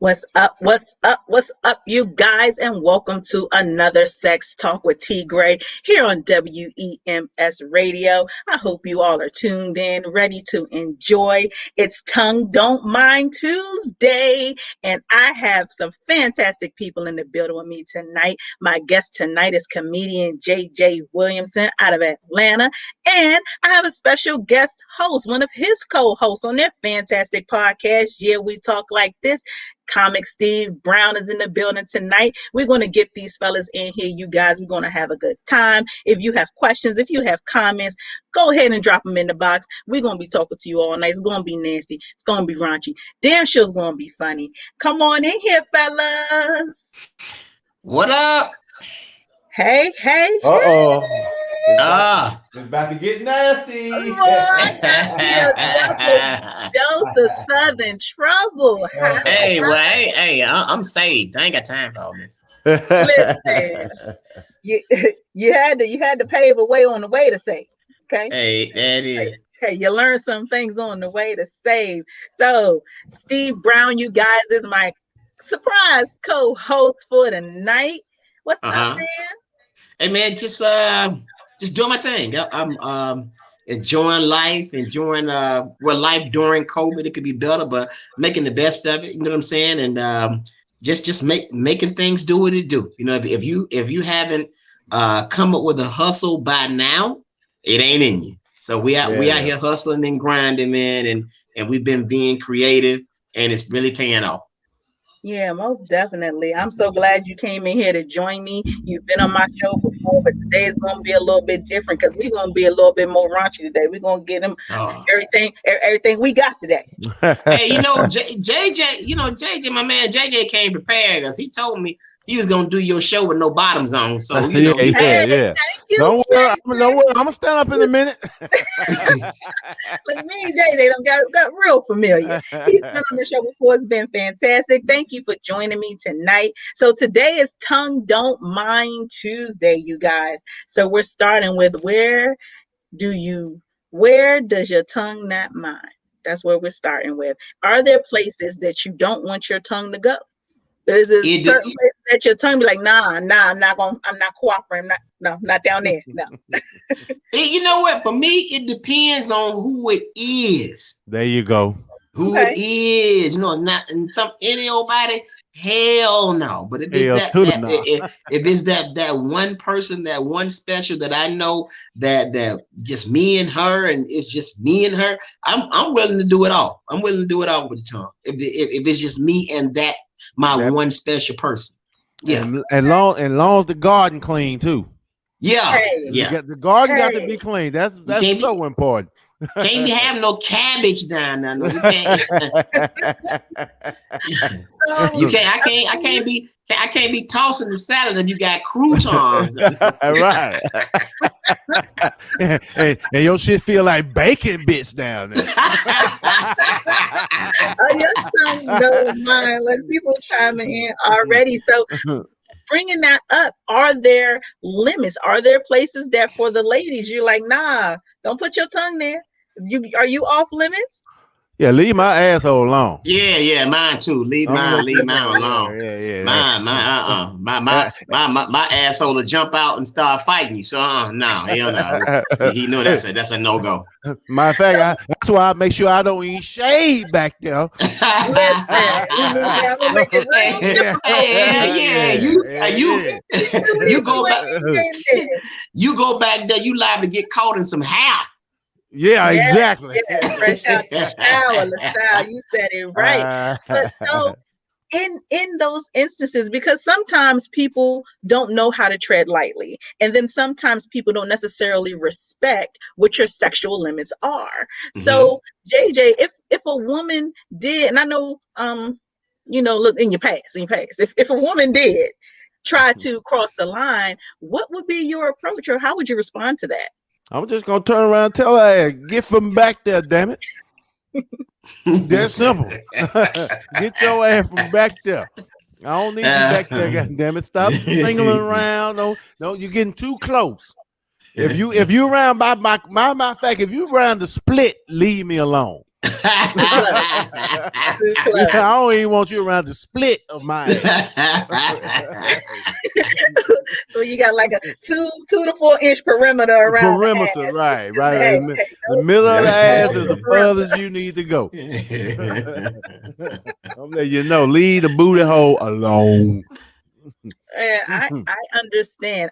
What's up? What's up? What's up, you guys? And welcome to another Sex Talk with T. Graye here on WEMS Radio. I hope you all are tuned in, ready to enjoy. It's Tongue Don't Mind Tuesday, and I have some fantastic people in the building with me tonight. My guest tonight is comedian JJ Williamson out of Atlanta, and I have a special guest host, one of his co-hosts on their fantastic podcast, Yeah, We Talk Like This. Comic Steve Brown is in the building tonight. We're going to get these fellas in here, you guys. We're going to have a good time. If you have questions, if you have comments, go ahead and drop them in the box. We're going to be talking to you all night. It's going to be nasty. It's going to be raunchy. Damn sure it's going to be funny. Come on in here, fellas. What up? Hey. It's about to get nasty. I got a dose of Southern trouble. Hey, I'm saved. I ain't got time for all this. Listen, you had to pave a way on the way to save. Okay. Hey, that is. Hey, you learn some things on the way to save. So, Steve Brown, you guys, is my surprise co-host for tonight. What's up, man? Hey, man, just doing my thing. I'm enjoying life, enjoying life during COVID. It could be better, but making the best of it. You know what I'm saying? And just making things do what it do. You know, if you haven't come up with a hustle by now, it ain't in you. So we out here hustling and grinding, man, and we've been being creative, and it's really paying off. Yeah, most definitely. I'm so glad you came in here to join me. You've been on my show before, but today is going to be a little bit different because we're going to be a little bit more raunchy today. We're going to get them everything we got today. Hey, JJ, my man, JJ came prepared because he told me he was going to do your show with no bottoms on. So, yeah. Thank you. Don't worry. I'm going to stand up in a minute. Like me and JJ got real familiar. He's been on the show before. It's been fantastic. Thank you for joining me tonight. So today is Tongue Don't Mind Tuesday, you guys. So we're starting with where does your tongue not mind? That's where we're starting with. Are there places that you don't want your tongue to go? There's a certain place that your tongue be like, nah, I'm not cooperating. Not down there. No. You know what? For me, it depends on who it is. There you go. Who it is, you know, not and any old body. Hell no. But if it's that one person, that one special that I know that just me and her, and it's just me and her, I'm willing to do it all. I'm willing to do it all with the tongue. If it's just me and that. One special person. Yeah. And long as the garden clean too. Yeah. The garden got to be clean. That's so important. Can't be having no cabbage down there. No, you can't. You can't. I can't be tossing the salad if you got croutons. Right. and your shit feel like bacon bits down there. Your tongue don't mind. Like people chiming in already. So bringing that up, are there limits? Are there places that for the ladies you're like, nah, don't put your tongue there? Are you off limits? Yeah, leave my asshole alone. Yeah, mine too. Leave mine alone. Yeah. My asshole will jump out and start fighting you. So no, hell no. He know that's a no-go. Matter of fact, that's why I make sure I don't eat shade back there. You go back there, you liable to get caught in some hair. Yeah, exactly. Yeah, fresh out the shower, LaSalle. You said it right. But so in those instances, because sometimes people don't know how to tread lightly, and then sometimes people don't necessarily respect what your sexual limits are. Mm-hmm. So JJ, if a woman did, and I know look in your past, if a woman did try to cross the line, what would be your approach, or how would you respond to that? I'm just gonna turn around and tell her, get from back there, damn it. That's simple. Get your ass from back there. I don't need you back there, god damn it. Stop mingling around. No, you're getting too close. If you around by my fact, if you around the split, leave me alone. Too close. Too close. I don't even want you around the split of my ass. So you got like a 2 to 4 inch perimeter around the Perimeter, ass. right. Hey, In hey, the middle of the ass don't is do the as far perimeter. as you need to go. I'm letting you know, leave the booty hole alone. And I understand.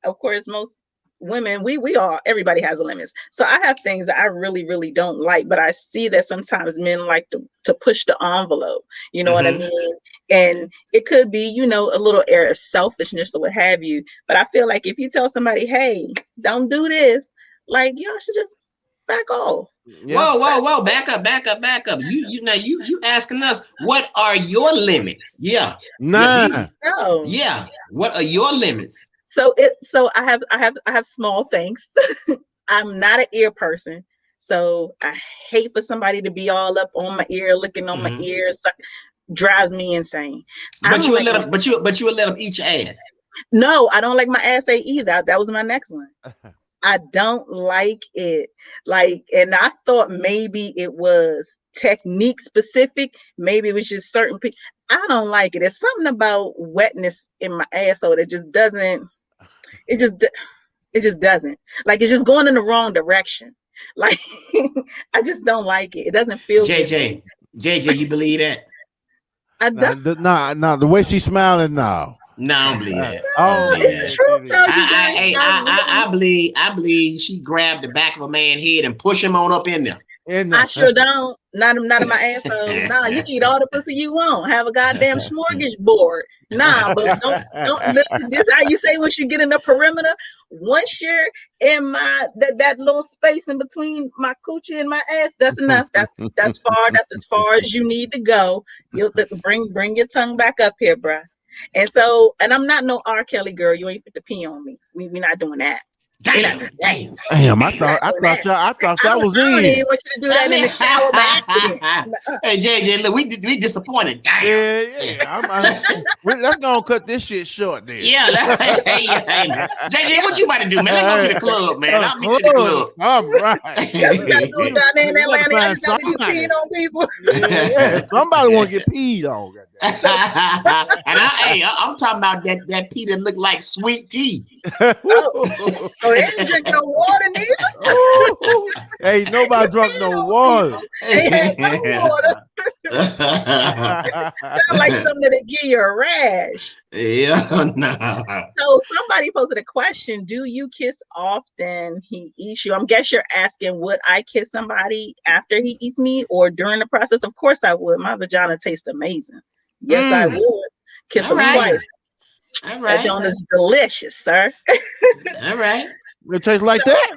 Of course, most women, we all, everybody has limits. So I have things that I really, really don't like, but I see that sometimes men like to push the envelope. You know what I mean? And it could be, a little air of selfishness or what have you. But I feel like if you tell somebody, hey, don't do this, like y'all should just back off. Yeah. Whoa! Back up! You asking us what are your limits? Yeah, Nah. So, yeah. What are your limits? so I have small things. I'm not an ear person. So I hate for somebody to be all up on my ear, looking on my ears. Drives me insane. I But don't you would like let them. But you would let them eat your ass. no, I don't like my ass ate either. That was my next one. I don't like it. Like, and I thought maybe it was technique specific. Maybe it was just certain people. I don't like it. There's something about wetness in my asshole that just doesn't. It just it just doesn't. Like it's just going in the wrong direction. Like I just don't like it. It doesn't feel good to me. JJ, you believe that? I don't. Nah, the way she's smiling now. No, I don't believe that. Oh, It's the truth, though, you guys. I believe she grabbed the back of a man's head and pushed him on up in there. I sure don't. Not in my asshole. Nah, you eat all the pussy you want. Have a goddamn smorgasbord. Nah, but don't listen. This how you say once you get in the perimeter. Once you're in my that little space in between my coochie and my ass, that's enough. That's far. That's as far as you need to go. You'll bring your tongue back up here, bruh. And I'm not no R. Kelly girl. You ain't fit to pee on me. We not doing that. Damn. Damn, I thought that was I don't in. even want you to do that in the shower by accident. Hey JJ, look, we disappointed. Damn. Yeah. Let's go and cut this shit short then. Yeah, JJ, what you about to do, man? Let's go to the club, man. I'll meet you in the club. I'm right. That's what I do down there in Atlanta. I just got to be peeing on people. Yeah. Somebody want to get peed on. And I'm talking about that pee that looked like sweet tea. Oh, they ain't drink no water neither. Hey, nobody drunk no water. They had no water. Sound like something that give you a rash. Yeah, no. So somebody posted a question: do you kiss often he eats you? I guess you're asking, would I kiss somebody after he eats me or during the process? Of course I would. My vagina tastes amazing. Yes, I would. Kiss him twice. All right. That joint is delicious, sir. All right. It tastes like that?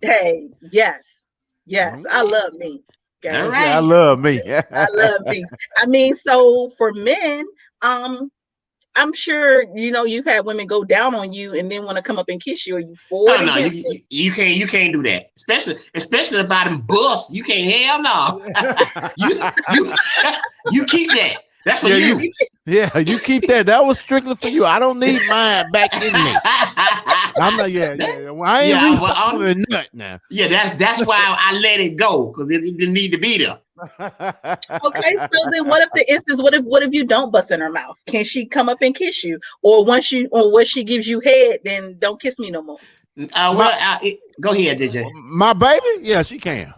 Hey, yes. I love me. Okay. All right. I love me. I love me. I mean, so for men, I'm sure you've had women go down on you and then want to come up and kiss you. Are you for it? No, you can't do that. Especially about them busts. You can't. Hell no. you keep that. That's for you. Yeah, you keep that. That was strictly for you. I don't need mine back in me. I'm not. Yeah. Well, I ain't recycling a nut now. Yeah, that's why I let it go because it didn't need to be there. Okay, so then what if you don't bust in her mouth? Can she come up and kiss you? Or when she gives you head, then don't kiss me no more. Go ahead, DJ. My baby, yeah, she can.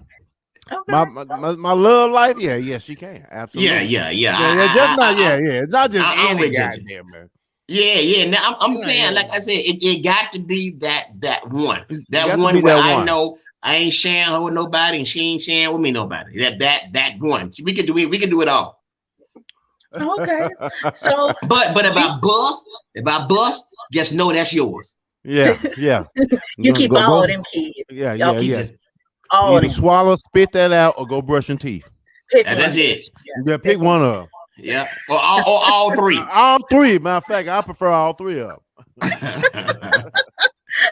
Okay. My love life, yeah, she can. Absolutely. Yeah. It's not just any goddamn man. Yeah. Now I'm saying, like I said, it got to be that one. That one where I know I ain't sharing her with nobody and she ain't sharing with me nobody. That one. We can do it all. Okay. So but if I bust, just know that's yours. Yeah. You keep all of them kids. Yeah. Either swallow, spit that out, or go brush your teeth. That's it. Yeah, pick one of them. Yeah, or all three. All three. Matter of fact, I prefer all three of them.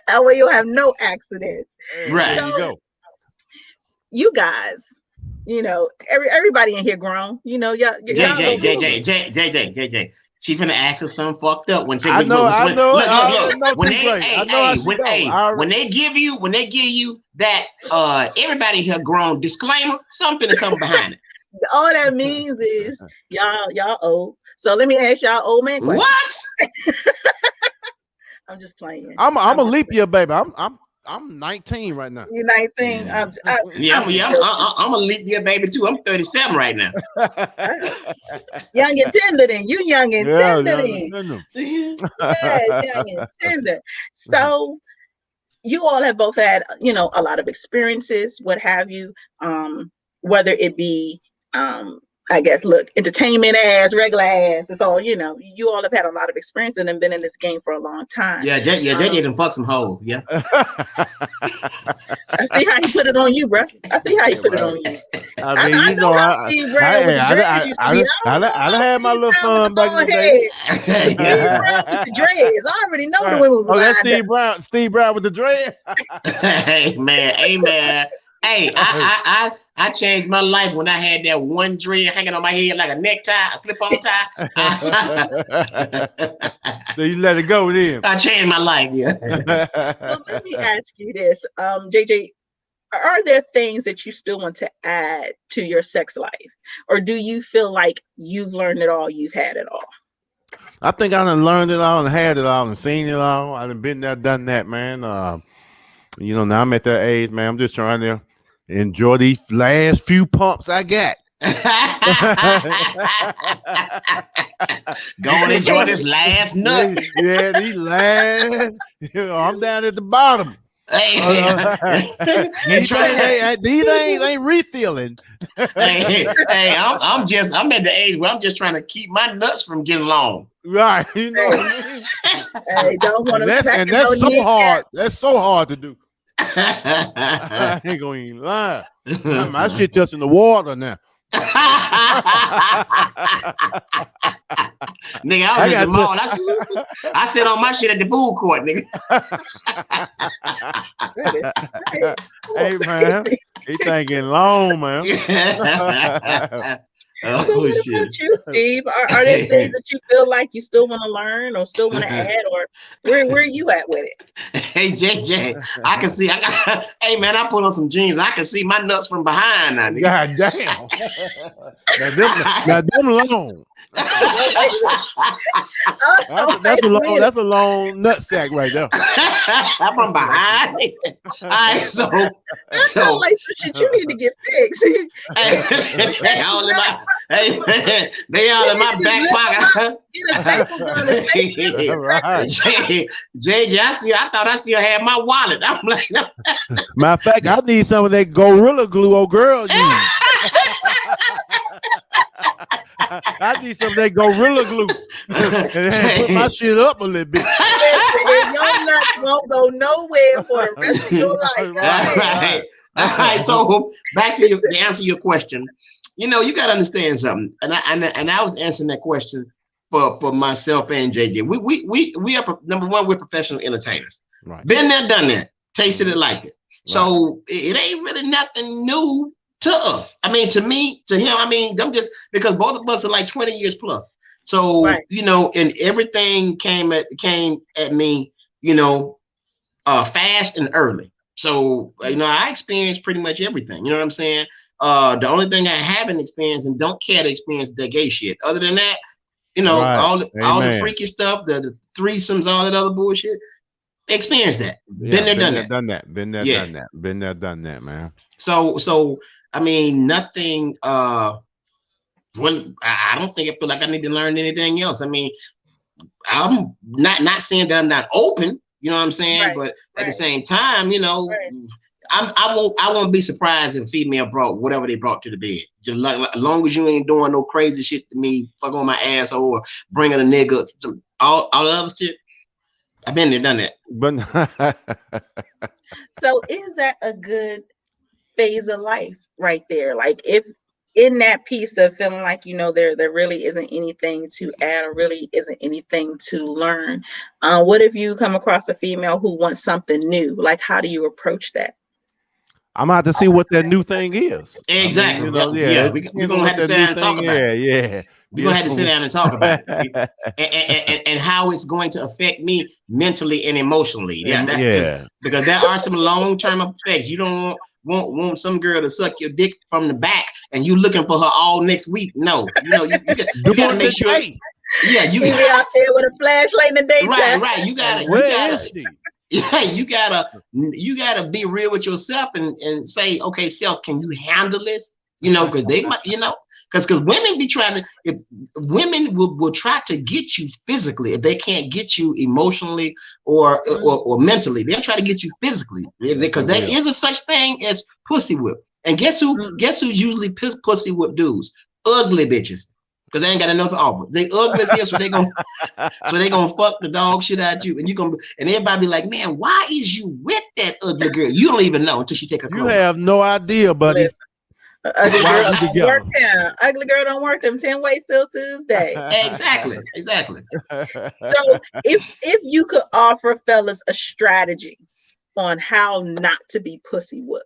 That way you'll have no accidents. Right. So, there you go. You guys, everybody in here grown. JJ. She finna ask us something fucked up when she I look, know, look, I when, know it. look, I look, already look. know When T they, Gray. I know how she go. when they give you that everybody here grown disclaimer, something to come behind it. All that means is y'all old. So let me ask y'all old man question. What? I'm just playing. I'm I'm a just leap year baby. I'm 19 right now. You're 19. Yeah, I'm just joking. I'm a leap year baby too. I'm 37 right now. Young and tender then. You young and Yeah, tender yeah, then. no. Yes, young and tender. So you all have both had, a lot of experiences, what have you, whether it be, I guess, look, entertainment ass, regular ass. It's all, you all have had a lot of experience and then been in this game for a long time. JJ done fuck some hoes. Yeah. I see how he put it on you, bro. I see how he put it on you. I I mean, you know know, how Steve Brown with the dreads used to be. I don't know I about had my Steve little Brown with fun the back in long the day. head. Steve Brown with the dreads. I already know the women was Oh, that's lined up. Steve Brown with the dread. Hey man. Hey, I changed my life when I had that one dread hanging on my head like a necktie, a clip-on tie. So you let it go then. I changed my life, yeah. Well, let me ask you this, JJ. Are there things that you still want to add to your sex life, or do you feel like you've learned it all, you've had it all? I think I done learned it all and had it all and seen it all. I done been there, done that, man. Now I'm at that age, man. I'm just trying to enjoy these last few pumps I got. Go and enjoy this last nut. Yeah, these last. I'm down at the bottom. These ain't refilling. I'm at the age where I'm just trying to keep my nuts from getting long. Right, you know what I mean? I don't want to. And that's so hard. That's so hard to do. I ain't gonna even lie. My shit touching the water now. Nigga, I was at the mall. I sit on my shit at the food court, nigga. Hey man, he thinking long, man. So what about you, Steve? Are there things that you feel like you still want to learn or still want to add, or where are you at with it? Hey JJ, I can see. Hey man, I put on some jeans. I can see my nuts from behind now. God damn. now them long. That's a long nut sack right there. I'm from behind. All right, so like shit you need to get fixed. they all in my back pocket. JJ, I thought I still had my wallet. I'm like, no. Matter of fact, I need some of that Gorilla Glue old girl use. I need some of that Gorilla Glue and put my shit up a little bit. Your nuts won't go nowhere for the rest of your life. All right. So back to answer your question. You got to understand something, and I was answering that question for myself and JJ. We are number one. We're professional entertainers. Right. Been there, done that. Tasted it, like it. So it ain't really nothing new to us. I mean, to me, to him, I mean, them just because both of us are like 20 years plus. So, and everything came at me, fast and early. So, I experienced pretty much everything. You know what I'm saying? The only thing I haven't experienced and don't care to experience is that gay shit. Other than that, all the freaky stuff, the threesomes, all that other bullshit. Experience that. Been there, done that. Been there, done that. Been there, done that, man. So I mean, nothing. I don't think I feel like I need to learn anything else. I mean, I'm not saying that I'm not open. You know what I'm saying? But at the same time, I won't be surprised if a female brought whatever they brought to the bed. Just like as long as you ain't doing no crazy shit to me, fuck on my asshole or bringing a nigga, all the other shit. I've been there, done that. But so is that a good phase of life right there? Like if in that piece of feeling like, there really isn't anything to add or really isn't anything to learn. What if you come across a female who wants something new? Like, how do you approach that? I'm gonna have to see what that new thing is. Exactly. You know, Yeah. it We're depends on gonna what have to that sit new down and talk thing about it. is. Yeah, We're gonna have to sit down and talk about it, and how it's going to affect me mentally and emotionally. Yeah, that's yeah. because there are some long term effects. You don't want some girl to suck your dick from the back, and you looking for her all next week. No, you got to During make the sure. day. Yeah, you He be out there with a flashlight in the daytime. right. You Where is gotta. she? Yeah, you gotta be real with yourself and say, okay, self, can you handle this? Because they might, because women be trying to, if women will try to get you physically, if they can't get you emotionally or mentally, they'll try to get you physically, because there is a such thing as pussy whip. And guess who's usually pussy whip dudes? Ugly bitches. Because they ain't got nothing to offer. They ugly as hell, so they gonna fuck the dog shit out you, and everybody be like, man, why is you with that ugly girl? You don't even know until she take her clothes You have no idea, buddy. Listen, ugly Why girl we don't together? work down. Ugly girl don't work them 10 ways till Tuesday. Exactly. So if you could offer fellas a strategy on how not to be pussy whipped,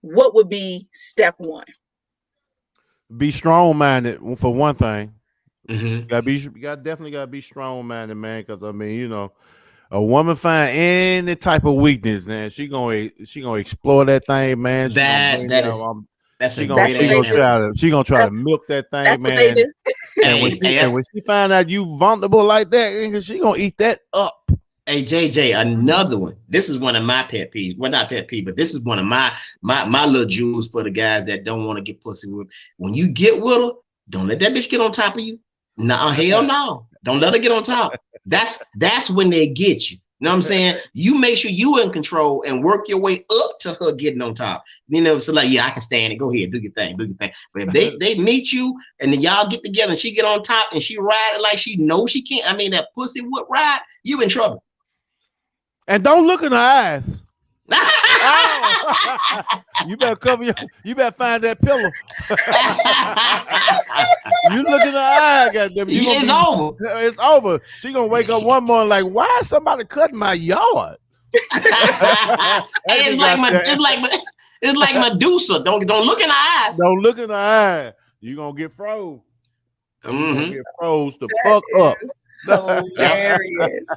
what would be step one? Be strong minded for one thing. Mm-hmm. Definitely gotta be strong minded, man. Because a woman find any type of weakness, man. She gonna explore that thing, man. She gonna bring that. That's a She great gonna try to milk that thing, That's man. what they do. And when she find out you vulnerable like that, she gonna eat that up. Hey JJ, another one. This is one of my pet peeves. Well, not pet peeve, but this is one of my little jewels for the guys that don't want to get pussy with. When you get with her, don't let that bitch get on top of you. No, hell no. Don't let her get on top. That's when they get you. You know what I'm saying? You make sure you in control and work your way up to her getting on top. So like, yeah, I can stand it. Go ahead, do your thing. But if they meet you and then y'all get together and she get on top and she ride it like she knows she can't. I mean, that pussy whip ride, you in trouble. And don't look in her eyes. Oh. You better find that pillow. You look in her eye, goddamn. Over. It's over. She gonna wake up one morning like, why is somebody cutting my yard? It's like Medusa. Don't look in her eyes. Don't look in her eye. You gonna get froze. Mm-hmm. You gonna get froze the fuck up. Hilarious.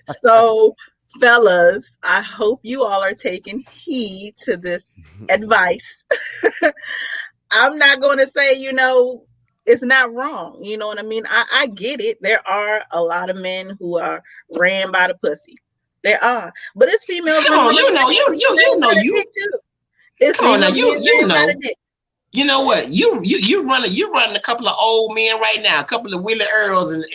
So, fellas, I hope you all are taking heed to this advice. I'm not going to say, it's not wrong. You know what I mean? I get it. There are a lot of men who are ran by the pussy. There are, but it's females. Come on, you know. It's come on now, you know. You know what? You running a couple of old men right now, a couple of Willie Earls and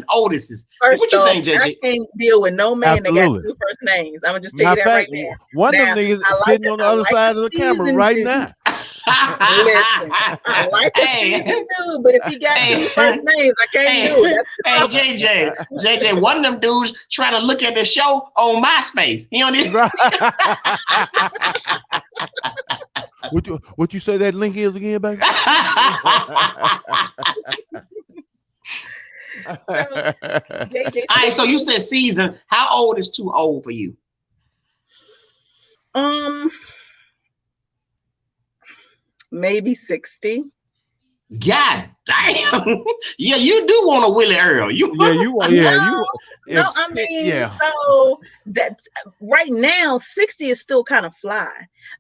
Otises. What you think, JJ? I can't deal with no man that got two first names. I'm gonna just tell you that right now. One of them niggas is sitting on the other side of the camera right now. Listen, I like a seasoned dude, but if he got two first names, I can't do it. Hey, JJ, one of them dudes trying to look at the show on MySpace. You know what you say that link is again, baby? All right, so you said season. How old is too old for you? Maybe 60. God damn. Yeah, you do want a Willie Earl. So that right now 60 is still kind of fly.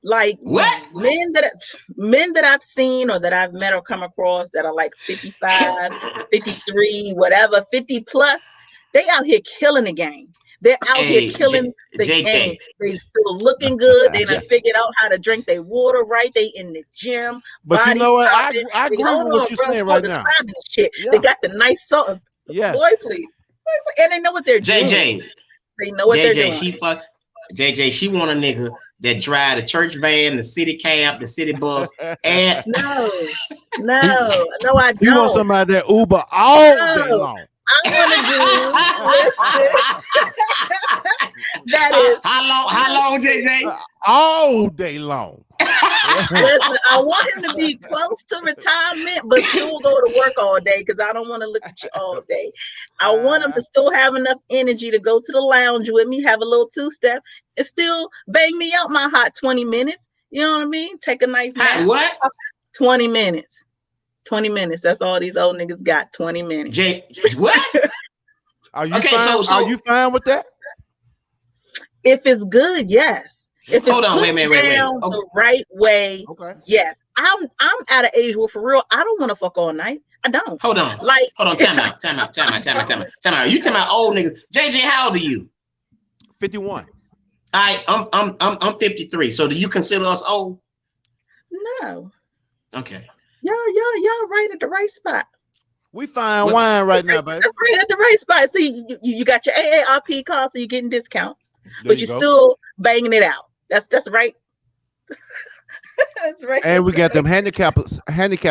Like what? Men that I've seen or that I've met or come across that are like 55, 53, whatever, 50 plus, they out here killing the game. They're out here killing the game. They still looking good. They done figured out how to drink their water right. They in the gym. But you know what? I agree with what you're saying right now. Shit. Yeah. They got the nice salt. Yeah. Boy, please. And they know what they're doing. They know what they're doing. She want a nigga that drive the church van, the city cab, the city bus, and no, I don't. You want somebody that Uber all day long. I want to do that is how long, JJ? All day long. Listen, I want him to be close to retirement, but still go to work all day because I don't want to look at you all day. I want him to still have enough energy to go to the lounge with me, have a little two-step, and still bang me out my hot 20 minutes. You know what I mean? Take a nice nap. What? 20 minutes. 20 minutes. That's all these old niggas got. 20 minutes. What? Are you Okay, fine? so Are you fine with that? If it's good, yes. If it's hold on, put wait. down Okay. the right way, Okay. yes. I'm at an age where for real, I don't want to fuck all night. I don't. Hold on. Like, Time out. You talking about old niggas? JJ, how old are you? 51. I'm 53. So do you consider us old? No. Okay. Y'all right at the right spot. We find wine right now, baby. That's right at the right spot. See, you got your AARP card, so you're getting discounts, There but you're still banging it out. That's right. That's right. And we got them handicap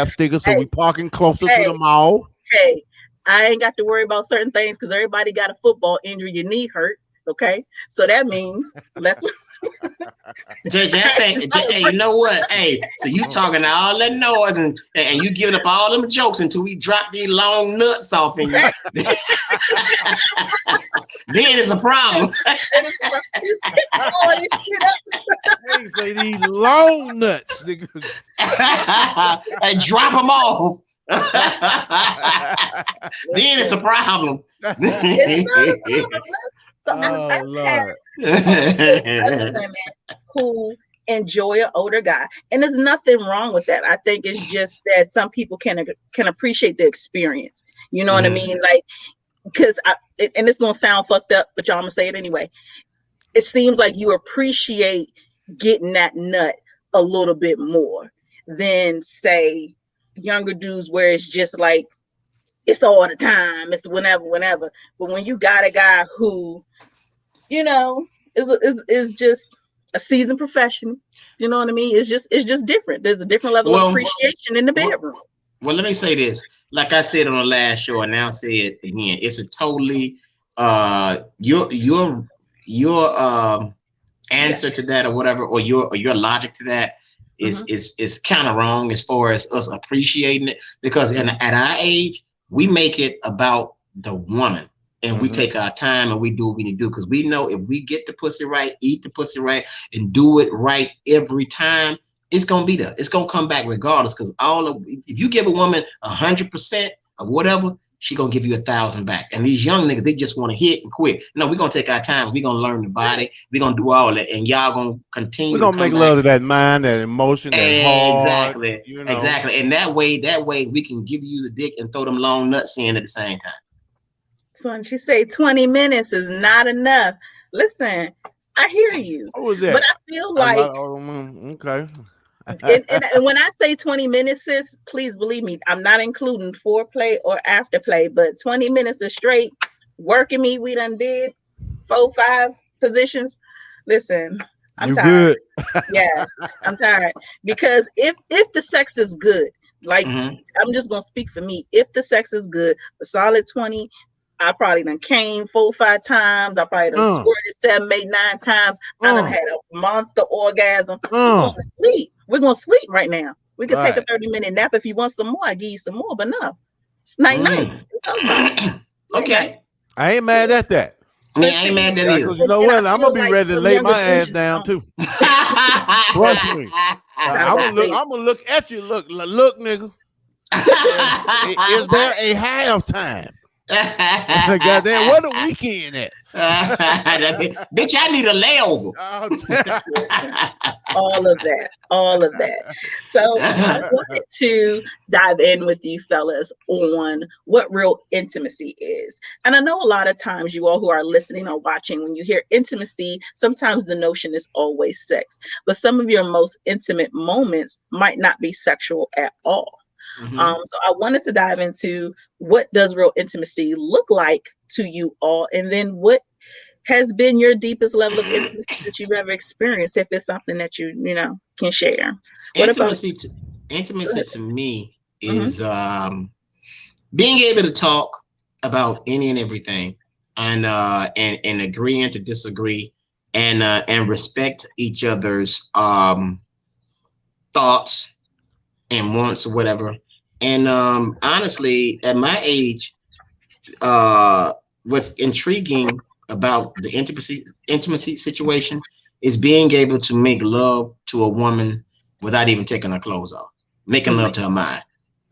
stickers, so we parking closer to the mall. Hey, I ain't got to worry about certain things because everybody got a football injury, your knee hurt. Okay, so that means let's. JJ, hey, you know what? Hey, so you talking all that noise and you giving up all them jokes until we drop these long nuts off in you. Then it's a problem. They say these long nuts, nigga. Hey, drop them off. Then it's a problem. So oh, Lord. Women who enjoy an older guy, and there's nothing wrong with that. I think it's just that some people can appreciate the experience. You know what I mean? Like, because and it's gonna sound fucked up, but y'all, I'm gonna say it anyway. It seems like you appreciate getting that nut a little bit more than, say, younger dudes where it's just like it's all the time, it's whenever. But when you got a guy who, you know, is just a seasoned professional, you know what I mean? It's just different. There's a different level of appreciation in the bedroom. Well, let me say this. Like I said on the last show, and now I'll say it again. It's a totally your answer to that or whatever, or your logic to that is kind of wrong as far as us appreciating it, because at our age we make it about the woman, and we take our time and we do what we need to do, because we know if we get the pussy right, eat the pussy right, and do it right every time, it's gonna be there. It's gonna come back regardless. Because if you give a woman 100% of whatever, she gonna give you 1,000 back. And these young niggas, they just want to hit and quit. No, we're gonna take our time. We're gonna learn the body. We're gonna do all that, and y'all gonna continue. We're gonna make love to that mind, that emotion, that heart. Exactly. You know? Exactly. And that way we can give you the dick and throw them long nuts in at the same time. So when she say 20 minutes is not enough, listen, I hear you. What was that? But I feel like okay. and when I say 20 minutes, sis, please believe me, I'm not including foreplay or afterplay, but 20 minutes of straight working me, we done did 4-5 positions. Listen, I'm tired. Good. Yes, I'm tired. Because if the sex is good, like I'm just gonna speak for me. If the sex is good, a solid 20, I probably done came 4-5 times. I probably done squirted 7, 8, 9 times. I done had a monster orgasm. We're gonna sleep right now. We can take a 30-minute nap if you want some more. I give you some more, but no, it's night. Okay, I ain't mad at that. I ain't mad at that either. You know what? I'm gonna be ready to lay my ass down too. Trust me. I'm gonna look at you. Look, nigga. Is there a halftime? Goddamn, what a weekend at? Bitch, I need a layover. all of that. So I wanted to dive in with you fellas on what real intimacy is. And I know a lot of times you all who are listening or watching, when you hear intimacy, sometimes the notion is always sex, but some of your most intimate moments might not be sexual at all. So I wanted to dive into what does real intimacy look like to you all, and then what has been your deepest level of intimacy that you've ever experienced, if it's something that you can share. Intimacy to me is being able to talk about any and everything, and agreeing to disagree, and respect each other's thoughts and wants or whatever. And honestly, at my age, what's intriguing about the intimacy situation is being able to make love to a woman without even taking her clothes off, making love to her mind.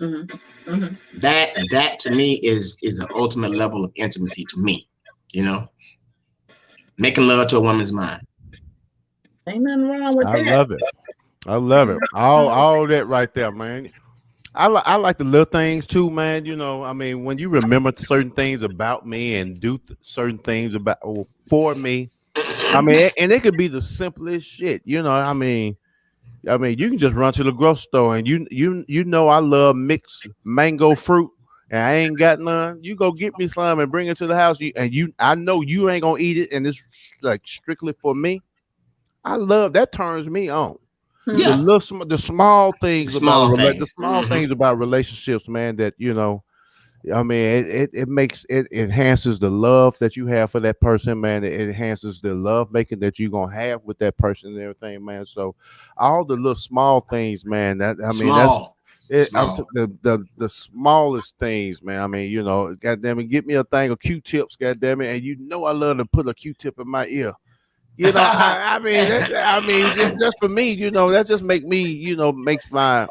Mm-hmm. Mm-hmm. That to me is the ultimate level of intimacy to me. You know, making love to a woman's mind. Ain't nothing wrong with I that. love it. I love it. All that right there, man. I like the little things too, man. You know, I mean, when you remember certain things about me and do certain things about for me, I mean, and it could be the simplest shit. You know, I mean, you can just run to the grocery store and you know I love mixed mango fruit and I ain't got none. You go get me some and bring it to the house. I know you ain't gonna eat it and it's like strictly for me. I love that turns me on. The Yeah, Mm-hmm. the small the things about small the things. small things about relationships, man. That you know, I mean, it makes it enhances the love that you have for that person, man. It enhances the love making that you're gonna have with that person and everything, man. So, all the little small things, man. That I mean, that's Small, it. small. The smallest things, man. I mean, you know, goddamn it, get me a thing of Q-tips, goddamn it, and you know I love to put a Q-tip in my ear. You know, I mean, just for me, you know, that just make me, you know, makes my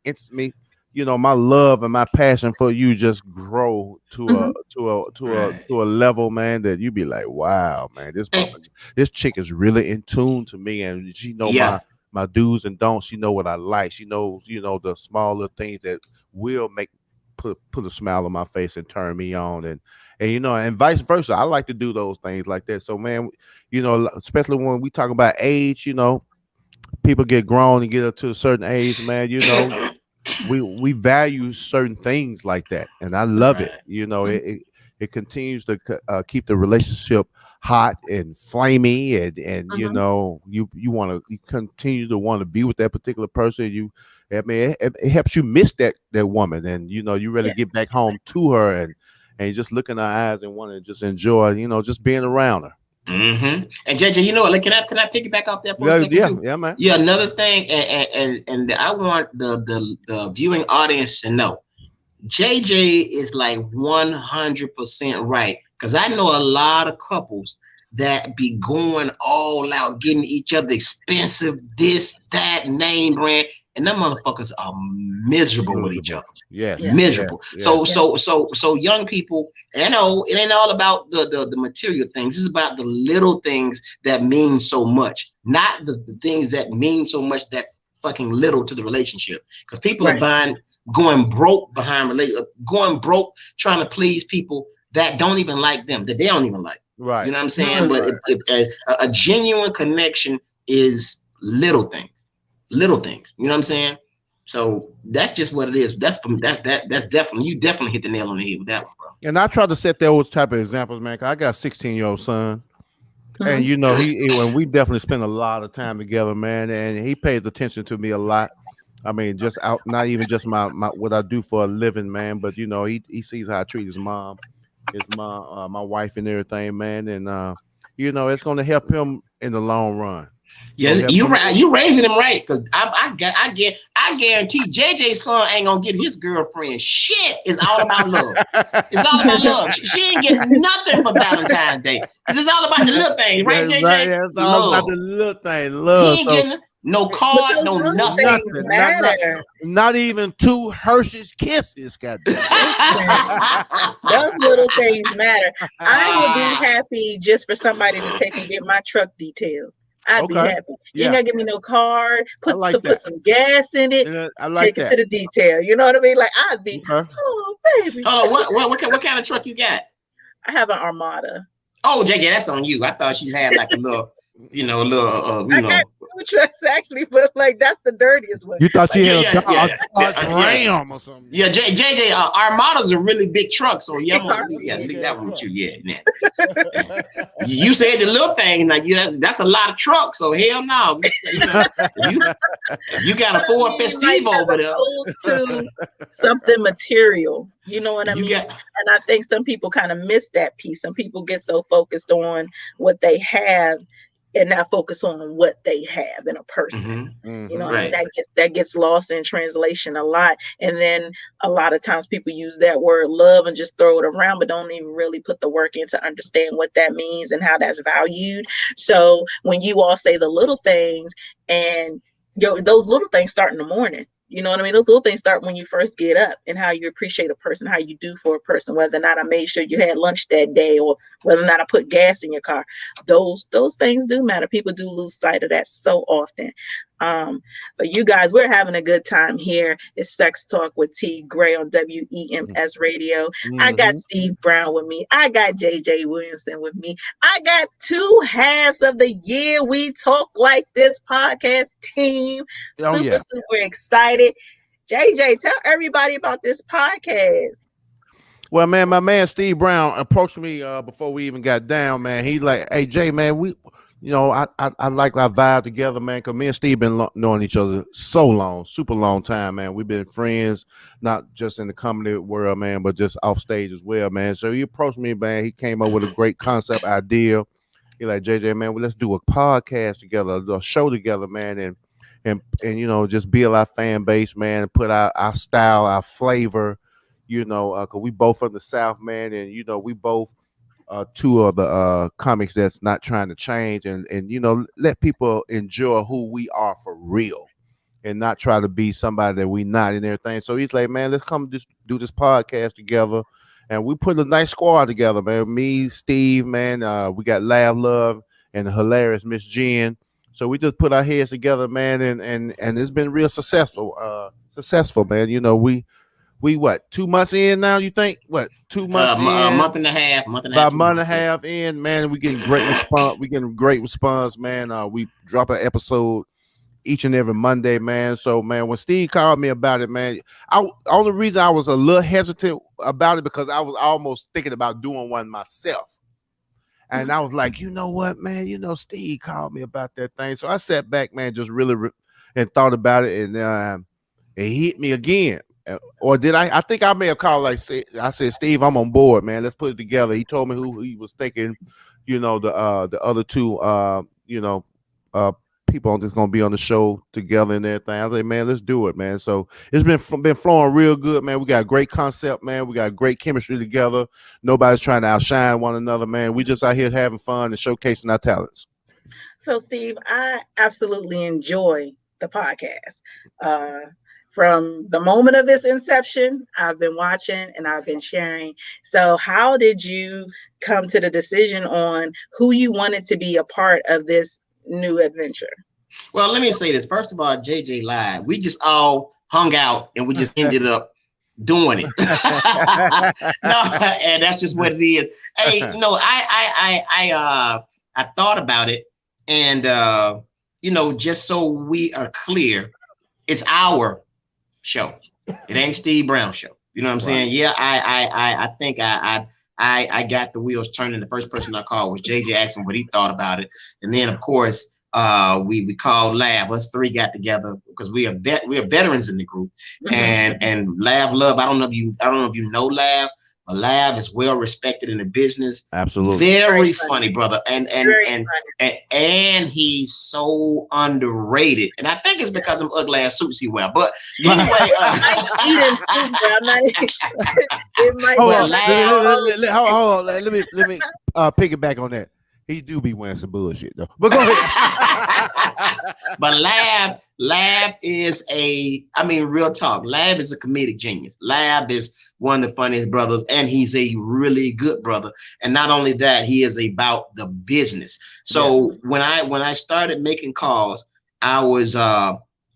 it's me, you know, my love and my passion for you just grow Mm-hmm. Right. to a level, man, that you be like, wow, man, And, this chick is really in tune to me, and she know yeah. my do's and don'ts. She know what I like. She knows, you know, the smaller things that will make put a smile on my face and turn me on, and you know, and vice versa. I like to do those things like that. So, man, you know, especially when we talk about age, you know, people get grown and get up to a certain age, man, you know, we value certain things like that, and I love it. Right. You know, it continues to keep the relationship hot and flamey, and you Mm-hmm. know, you want to you continue to want to be with that particular person. I mean, it helps you miss that woman, and you know, you really Yeah. get back home to her, and you just look in her eyes and want to just enjoy, you know, just being around her. And JJ, you know what? Like, can I piggyback off that for a Yeah, second yeah, too? yeah, man. Yeah, another thing, and I want the viewing audience to know, JJ is like 100% right, because I know a lot of couples that be going all out, getting each other expensive, this, that, name brand, and them motherfuckers are miserable with each Miserable. other. Yeah. Yes, yes, Miserable. So Yeah. yes. so young people, I know it ain't all about the material things. It's about the little things that mean so much, not the things that mean so much that fucking little to the relationship. Because people are Right. buying going broke behind going broke trying to please people that don't even like them, that they don't even like. You Right. know what I'm saying? But Mm-hmm. a genuine connection is little things. You know what I'm saying? So that's just what it is. That's from that's definitely, you definitely hit the nail on the head with that one, bro. And I try to set those type of examples, man. 'Cause I got a 16-year-old son, and you know, when we definitely spend a lot of time together, man, and he pays attention to me a lot. I mean, just out, not even just my what I do for a living, man, but you know, he sees how I treat his mom, my wife, and everything, man, and you know, it's going to help him in the long run. It's Yeah, going to help him. you raising him right, because I guarantee JJ's son ain't gonna get his girlfriend shit. It's all about love. It's all about love. She ain't getting nothing for Valentine's Day, because it's all about the little things, right, That's right. JJ? It's all about Love. the little thing, He love. ain't So getting no But card, those no little nothing. things nothing, matter. not even two Hershey's kisses. God damn Listen, those little things matter. I would be Ah, happy just for somebody to take and get my truck detailed. I'd be Okay. happy. You ain't Yeah, gotta give me no card. I like Put that. some gas in it. Yeah, I like Take it to that. the detail. You know what I mean? Like I'd be, Okay. oh baby, hold on. What kind of truck you got? I have an Armada. Oh, JJ, that's on you. I thought she had like a little, a little, I got two trucks actually, but like that's the dirtiest one. You thought Like you yeah, had yeah, a yeah, yeah, Dodge yeah. Ram or something. Yeah, JJ, Armada's a really big truck, so yeah, I'm gonna Armada. leave Big that ass one with truck. you. Yeah, yeah. Yeah. You said the little thing, like that's a lot of trucks. So hell no, if you got a But I Ford mean, like, Festiva as over there, opposed to something material, you know what I you mean? got And I think some people kind of miss that piece. Some people get so focused on what they have and not focus on what they have in a person. You know what I mean? Right. That gets lost in translation a lot. And then a lot of times people use that word love and just throw it around, but don't even really put the work in to understand what that means and how that's valued. So when you all say the little things, and those little things start in the morning. You know what I mean? Those little things start when you first get up, and how you appreciate a person, how you do for a person, whether or not I made sure you had lunch that day, or whether or not I put gas in your car. Those things do matter. People do lose sight of that so often. So you guys, we're having a good time here. It's Sex Talk with T. Graye on WEMS Radio. I got Mm-hmm. Steve Brown with me. I got JJ Williamson with me. I got two halves of the year we talk like this podcast team. Oh Super, yeah. super excited. JJ, tell everybody about this podcast. Well, man, my man Steve Brown approached me before we even got down, man. He like, hey Jay, man, I like our vibe together, man. Cause me and Steve been knowing each other so long, super long time, man. We've been friends, not just in the comedy world, man, but just off stage as well, man. So he approached me, man. He came up with a great concept idea. He like, JJ, man, well, let's do a podcast together, a show together, man, and just build our fan base, man, and put our style, our flavor, cause we both from the South, man, and we both two of the comics that's not trying to change, and let people enjoy who we are for real, and not try to be somebody that we not and everything. So he's like, man, let's come just do this podcast together, and we put a nice squad together, man. Me, Steve, man, we got Laugh Love and the hilarious Miss Jen. So we just put our heads together, man, and it's been real successful, man. We what 2 months in now? You think what 2 months A in? month and a half, month and a half, About a two month and a months. Yeah. half in, man. We getting great response. We getting great response, man. We drop an episode each and every Monday, man. So, man, when Steve called me about it, man, only reason I was a little hesitant about it because I was almost thinking about doing one myself. And I was like, you know what, man? Steve called me about that thing. So I sat back, man, just really and thought about it, and it hit me again. Or did I? I think I may have called. I said, Steve, I'm on board, man. Let's put it together. He told me who he was thinking. The other two, uh, people that's gonna be on the show together and everything. I was like, man, let's do it, man. So it's been flowing real good, man. We got a great concept, man. We got great chemistry together. Nobody's trying to outshine one another, man. We just out here having fun and showcasing our talents. So, Steve, I absolutely enjoy the podcast. From the moment of its inception, I've been watching and I've been sharing. So, how did you come to the decision on who you wanted to be a part of this new adventure? Well, let me say this. First of all, JJ lied. We just all hung out and we just ended up doing it. No, and that's just what it is. Hey, I thought about it, and just so we are clear, it's our show. It ain't Steve Brown's show. You know what I'm saying? Yeah, I think I got the wheels turning. The first person I called was JJ, asking what he thought about it, and then of course we called Lav. Us three got together because we are veterans in the group, and Lav Love. I don't know if you know Lav, but Lav is well respected in the business. Absolutely, very funny brother, and he's so underrated. And I think it's because of ugly ass suits he wear. But anyway, hold on. Let me piggyback on that. He do be wearing some bullshit though. But go ahead. But Lab is real talk. Lab is a comedic genius. Lab is one of the funniest brothers, and he's a really good brother. And not only that, he is about the business. So yes. when I started making calls, I was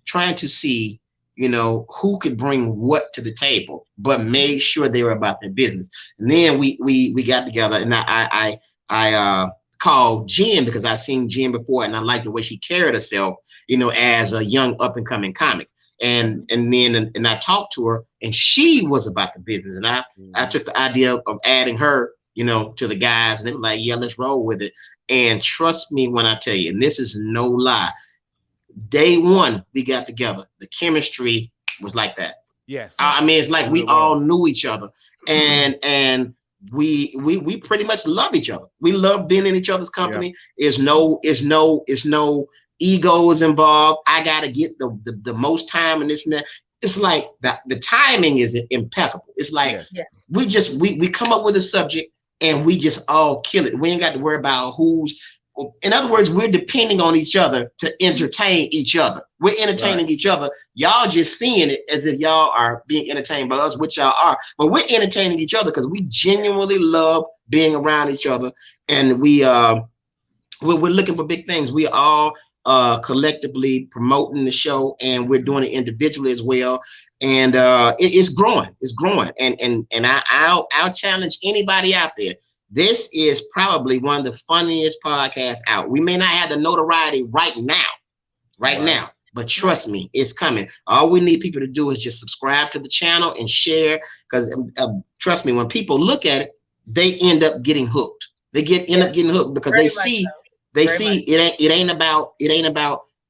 trying to see, who could bring what to the table, but made sure they were about their business. And then we got together, and I called Jen because I've seen Jen before, and I liked the way she carried herself, as a young up and coming comic. And then I talked to her, and she was about the business, and I took the idea of adding her, to the guys, and they were like, yeah, let's roll with it. And trust me when I tell you, and this is no lie, day one we got together, the chemistry was like that. Yes, it's like we all knew each other, and we pretty much love each other. We love being in each other's company. Is no egos involved. I gotta get the most time and this and that. It's like the timing is impeccable. It's like we come up with a subject and we just all kill it. We ain't got to worry about who's. In other words, we're depending on each other to entertain each other. We're entertaining each other. Y'all just seeing it as if y'all are being entertained by us, which y'all are. But we're entertaining each other because we genuinely love being around each other, and we're looking for big things. We all collectively promoting the show, and we're doing it individually as well. And it's growing. It's growing. And I'll challenge anybody out there. This is probably one of the funniest podcasts out. We may not have the notoriety right now, but trust me, it's coming. All we need people to do is just subscribe to the channel and share, because trust me, when people look at it, they end up getting hooked. They end up getting hooked because they see it ain't about JJ,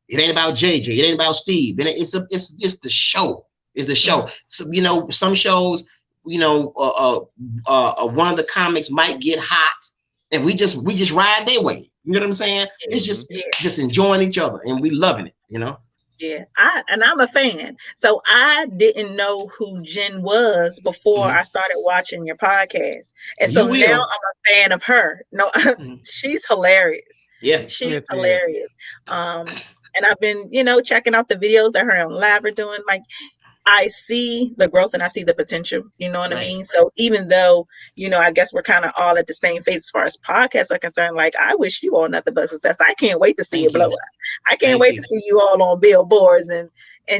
it ain't about Steve, and it's the show. It's the show. So some shows, one of the comics might get hot and we just ride their way. You know what I'm saying? It's just enjoying each other, and we loving it, Yeah, I'm a fan. So I didn't know who Jen was before I started watching your podcast. And so now I'm a fan of her. No, she's hilarious. Yeah. She's hilarious. And I've been, checking out the videos that her and Lav are doing. Like, I see the growth and I see the potential, you know what I mean? So even though, I guess we're kind of all at the same phase as far as podcasts are concerned, like, I wish you all nothing but success. I can't wait to see it blow up. I can't wait to see you all on billboards and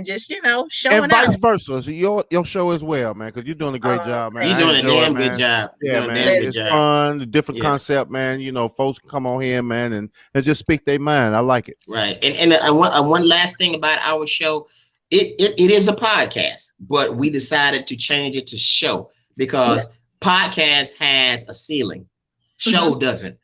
just, showing and vice out. versa. So your show as well, man, because you're doing a great job, man. You're doing a damn good job. Yeah, man. It's fun, the different concept, man. Folks can come on here, man, and just speak their mind. I like it. Right. And one last thing about our show. It is a podcast, but we decided to change it to show because podcast has a ceiling. Show doesn't.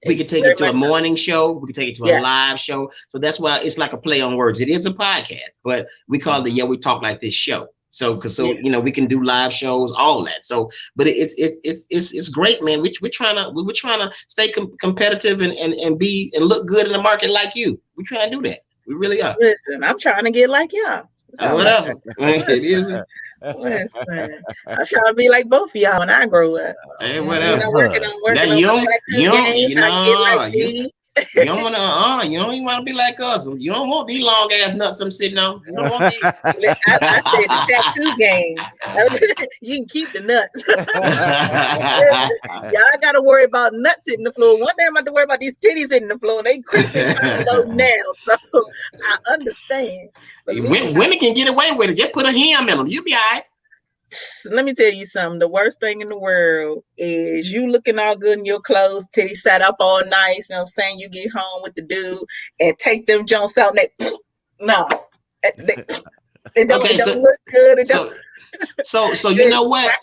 We can take it to a morning show. We can take it to a live show. So that's why it's like a play on words. It is a podcast, but we call it We Talk Like This show. So we can do live shows, all that. So, but it's great, man. We're trying to stay competitive and be and look good in the market like you. We're trying to do that. We really are. Listen, I'm trying to get like y'all. So whatever. Listen, I'm trying to be like both of y'all when I grow up. Hey, whatever. I'm working now, you don't want to. You don't even want to be like us. You don't want these long ass nuts I'm sitting on. You don't want these. I said the tattoo game. You can keep the nuts. Y'all got to worry about nuts hitting the floor. One day I'm about to worry about these titties hitting the floor. They creeping low now, so I understand. Women can get away with it. Just put a hem in them. You be all right. Let me tell you something. The worst thing in the world is you looking all good in your clothes, titty sat up all nice. You know what I'm saying? You get home with the dude and take them Jones out. And it don't look good. So you know what?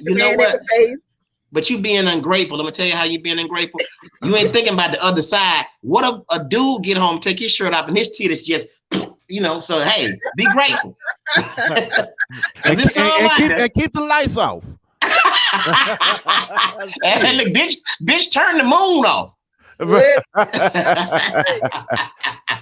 But you being ungrateful. I'm gonna tell you how you being ungrateful. You ain't thinking about the other side. What if a dude get home, take his shirt off, and his titties just, So hey, be grateful. and keep the lights off. And look, bitch, turn the moon off.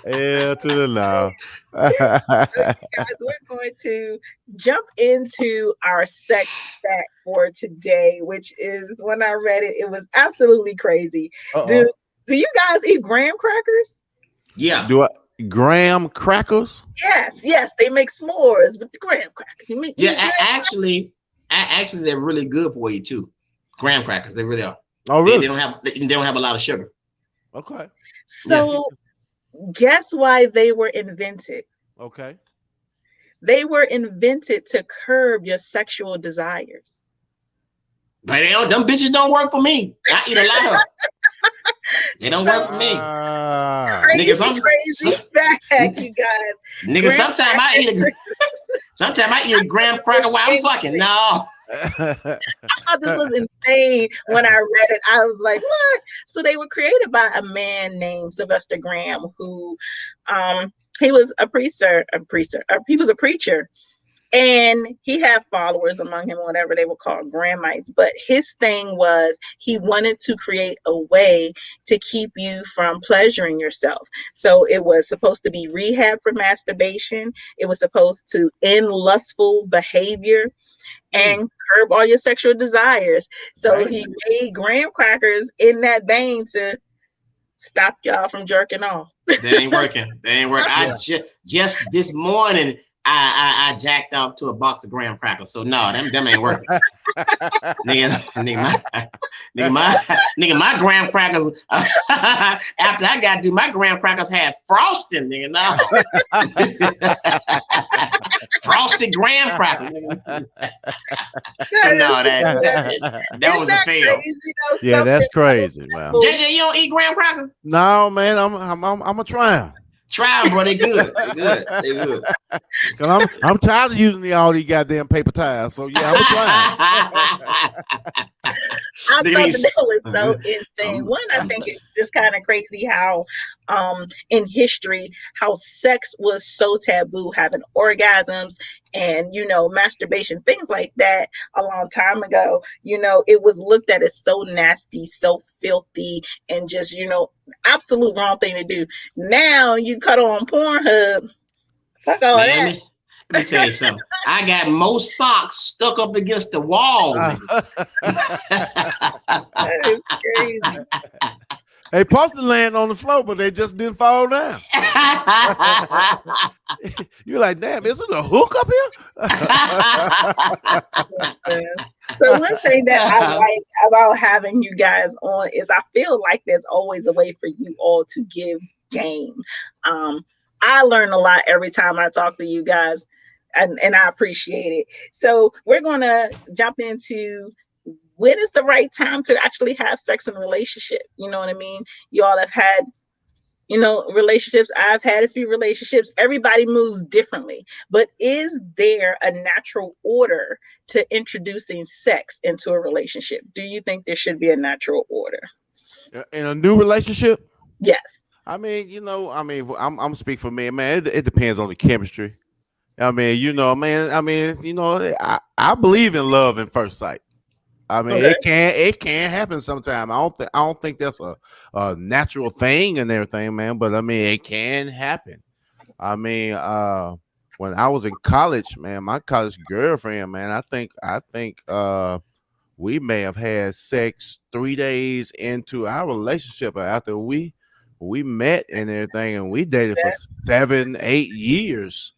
Yeah, to the law. Guys, we're going to jump into our sex fact for today, which is, when I read it, it was absolutely crazy. Do you guys eat graham crackers? Yeah. Do I? Graham crackers? Yes, they make s'mores with the graham crackers. Actually, they're really good for you too. Graham crackers, they really are. Oh, really? They don't have a lot of sugar. Okay. So, guess why they were invented? Okay. They were invented to curb your sexual desires. But them bitches don't work for me. I eat a lot of them. They don't work for me. Crazy fact, you guys. Nigga, sometimes I eat a graham cracker while I'm fucking. No. I thought this was insane when I read it. I was like, what? So they were created by a man named Sylvester Graham, who he was a preacher. And he had followers among him, whatever they were called, grandmites. But his thing was he wanted to create a way to keep you from pleasuring yourself. So it was supposed to be rehab for masturbation. It was supposed to end lustful behavior and curb all your sexual desires. So Right. he made graham crackers in that vein to stop y'all from jerking off. That ain't working. That ain't working. Yeah. I just this morning I jacked off to a box of graham crackers. So no, them ain't working. My graham crackers after I got to do my graham crackers had frosting, nigga. No. Frosted graham crackers. Nigga. So no, that was a fail. Yeah, that's crazy, man. JJ, you don't eat graham crackers? No, man, I'm gonna try them. Try them, bro. They good. They good. They good. Cause I'm tired of using all these goddamn paper towels. So yeah, I'm gonna try 'em. I thought that was so insane. One, I think it's just kind of crazy how in history how sex was so taboo, having orgasms and masturbation, things like that a long time ago. It was looked at as so nasty, so filthy, and just absolute wrong thing to do. Now you cut on Pornhub, fuck all Man, that. let me tell you something. I got most socks stuck up against the wall. That is crazy. They supposed to land on the floor, but they just didn't fall down. You're like, damn, is it a hook up here? So one thing that I like about having you guys on is I feel like there's always a way for you all to give game. I learn a lot every time I talk to you guys, and I appreciate it. So we're gonna jump into when is the right time to actually have sex in a relationship. You know what I mean? You all have had relationships. I've had a few relationships. Everybody moves differently, but is there a natural order to introducing sex into a relationship? Do you think there should be a natural order in a new relationship? Yes. I mean, I'm speaking for me, man. It depends on the chemistry. I mean, I believe in love at first sight. I mean, Okay. it can happen sometime. I don't think that's a natural thing and everything, man. But I mean, it can happen. I mean, when I was in college, man, my college girlfriend, man, I think we may have had sex 3 days into our relationship after we met and everything, and we dated for 7-8 years.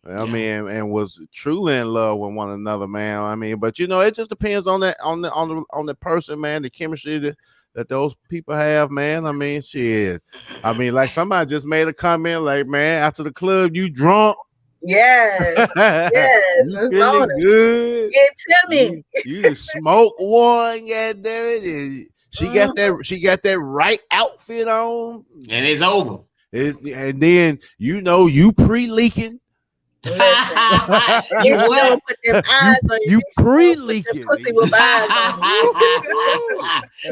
I mean, and was truly in love with one another, man. I mean, but it just depends on the person, man, the chemistry that those people have, man. I mean, shit. I mean, like somebody just made a comment, like, man, after the club, you drunk. Yes. Yes. You feeling good? Get to me. You just smoke one, goddamn it. She got that right outfit on, and it's over. And then you pre-leaking. You don't put them eyes on you pre-leaking. Pussy with eyes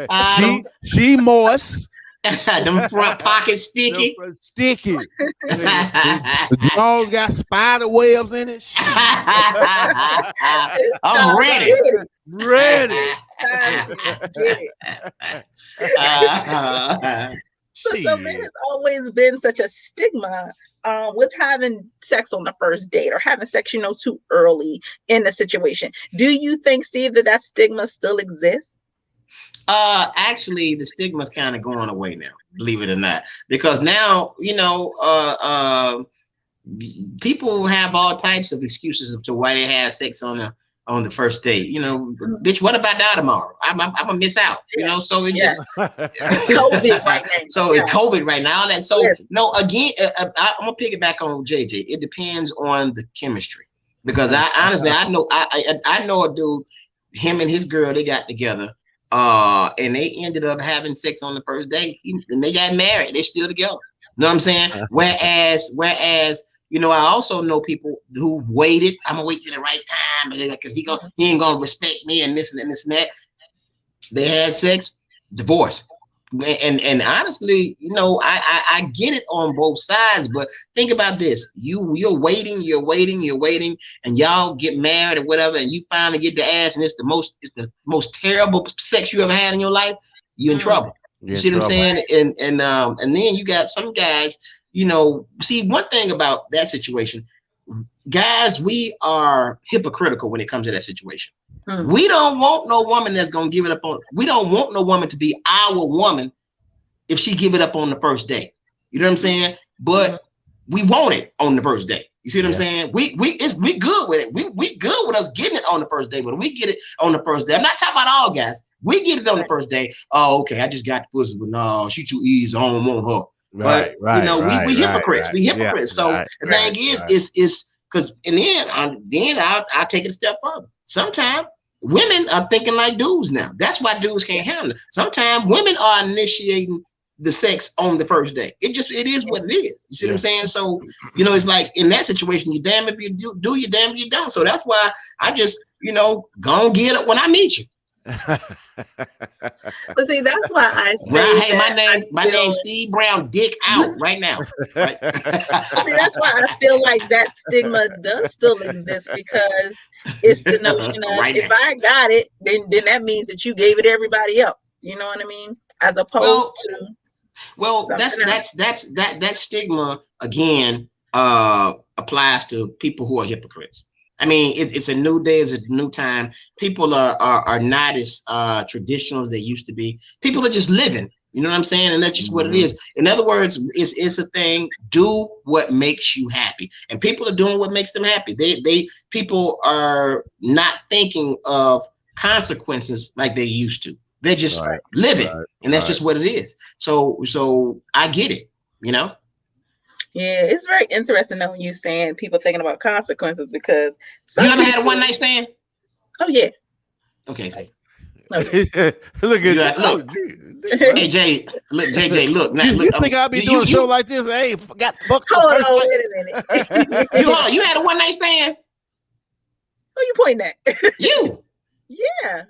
on she moist. Them front pockets sticky. Sticky. The jaws got spider webs in it. I'm ready. Ready. Get it. So there's always been such a stigma with having sex on the first date or having sex, too early in the situation. Do you think, Steve, that stigma still exists? Actually, the stigma's kind of going away now, believe it or not, because now, people have all types of excuses as to why they have sex on the first date. Bitch, what about now tomorrow? I'm gonna miss out. So it just it's COVID right now. So it's COVID right now. All that. So no, again, I'm gonna pick it back on JJ. It depends on the chemistry, because I honestly I know a dude, him and his girl, they got together, and they ended up having sex on the first date, and they got married. They're still together. You know what I'm saying? Whereas. I also know people who've waited. I'm gonna wait till the right time because he ain't gonna respect me and this and this and that. They had sex, divorce. and honestly, I get it on both sides, but think about this. You're waiting, and y'all get married or whatever, and you finally get the ass, and it's the most terrible sex you ever had in your life. You're in trouble. You see what I'm saying? And then you got some guys, see, one thing about that situation, guys, we are hypocritical when it comes to that situation. We don't want no woman that's gonna give it up on. We don't want no woman to be our woman if she give it up on the first day. You know what I'm saying? But we want it on the first day. You see what I'm saying? We good with it. We good with us getting it on the first day. But we get it on the first day. I'm not talking about all guys. We get it on the first day. Oh, okay. I just got the pussy, but no, she too easy. I don't want her. But we hypocrites. We hypocrites. So the thing is because in the end, I'll take it a step further. Sometimes women are thinking like dudes now. That's why dudes can't handle it. Sometimes women are initiating the sex on the first day. It is what it is. You see what I'm saying? So, it's like in that situation, you damn if you do, you damn if you don't. So that's why I just, go and get it when I meet you. But see, that's why I say, hey, my name's Steve Brown, dick out right now. Right? See, that's why I feel like that stigma does still exist, because it's the notion of if I got it, then that means that you gave it to everybody else. You know what I mean? As opposed to that stigma again applies to people who are hypocrites. I mean, it's a new day, it's a new time. People are not as traditional as they used to be. People are just living. You know what I'm saying? And that's just what it is. In other words, it's a thing. Do what makes you happy, and people are doing what makes them happy. People are not thinking of consequences like they used to. They're just living, and that's just what it is. So I get it. Yeah, it's very interesting though when you saying people thinking about consequences, because you ever had a one night stand? Oh yeah. Okay. So. Okay. Look at look. Hey Jay, look, JJ, look. Now, you think I'll be doing a show like this? Hey, got fucked. Hold on, wait a minute. You had a one night stand? Who you pointing at? You. Yeah.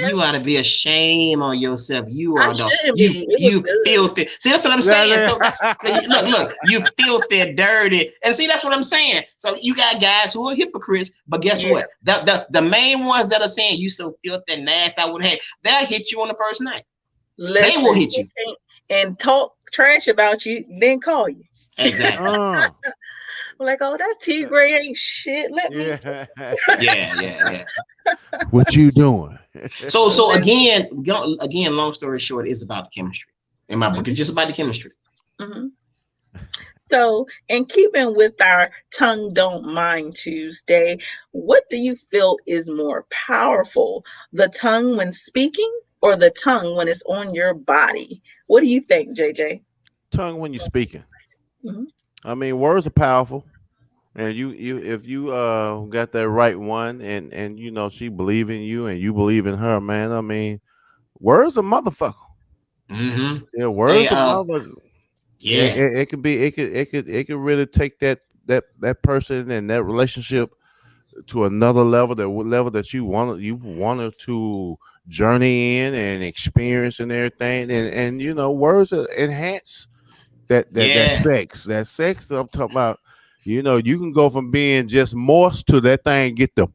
You ought to be ashamed on yourself. You are you filthy. See, that's what I'm saying. So look, you filthy, dirty, and see, that's what I'm saying. So you got guys who are hypocrites, but guess what? The main ones that are saying you so filthy and nasty, I would have, they'll hit you on the first night. Listen, they will hit you and talk trash about you, then call you. Exactly. Like, oh, that T Graye ain't shit. Let me. Yeah. What you doing? So again, long story short, it's about chemistry. In my book, it's just about the chemistry. Mm-hmm. So, in keeping with our Tongue Don't Mind Tuesday, what do you feel is more powerful, the tongue when speaking or the tongue when it's on your body? What do you think, JJ? Tongue when you're speaking. Mm-hmm. I mean, words are powerful, and if you got that right one, and she believe in you and you believe in her, man. I mean, words are motherfucker. Mm-hmm. Yeah, words are motherfucker. Yeah, it could really take that person and that relationship to another level, that you wanted to journey in and experience and everything, and words enhance that sex that I'm talking about. You can go from being just moist to that thing get the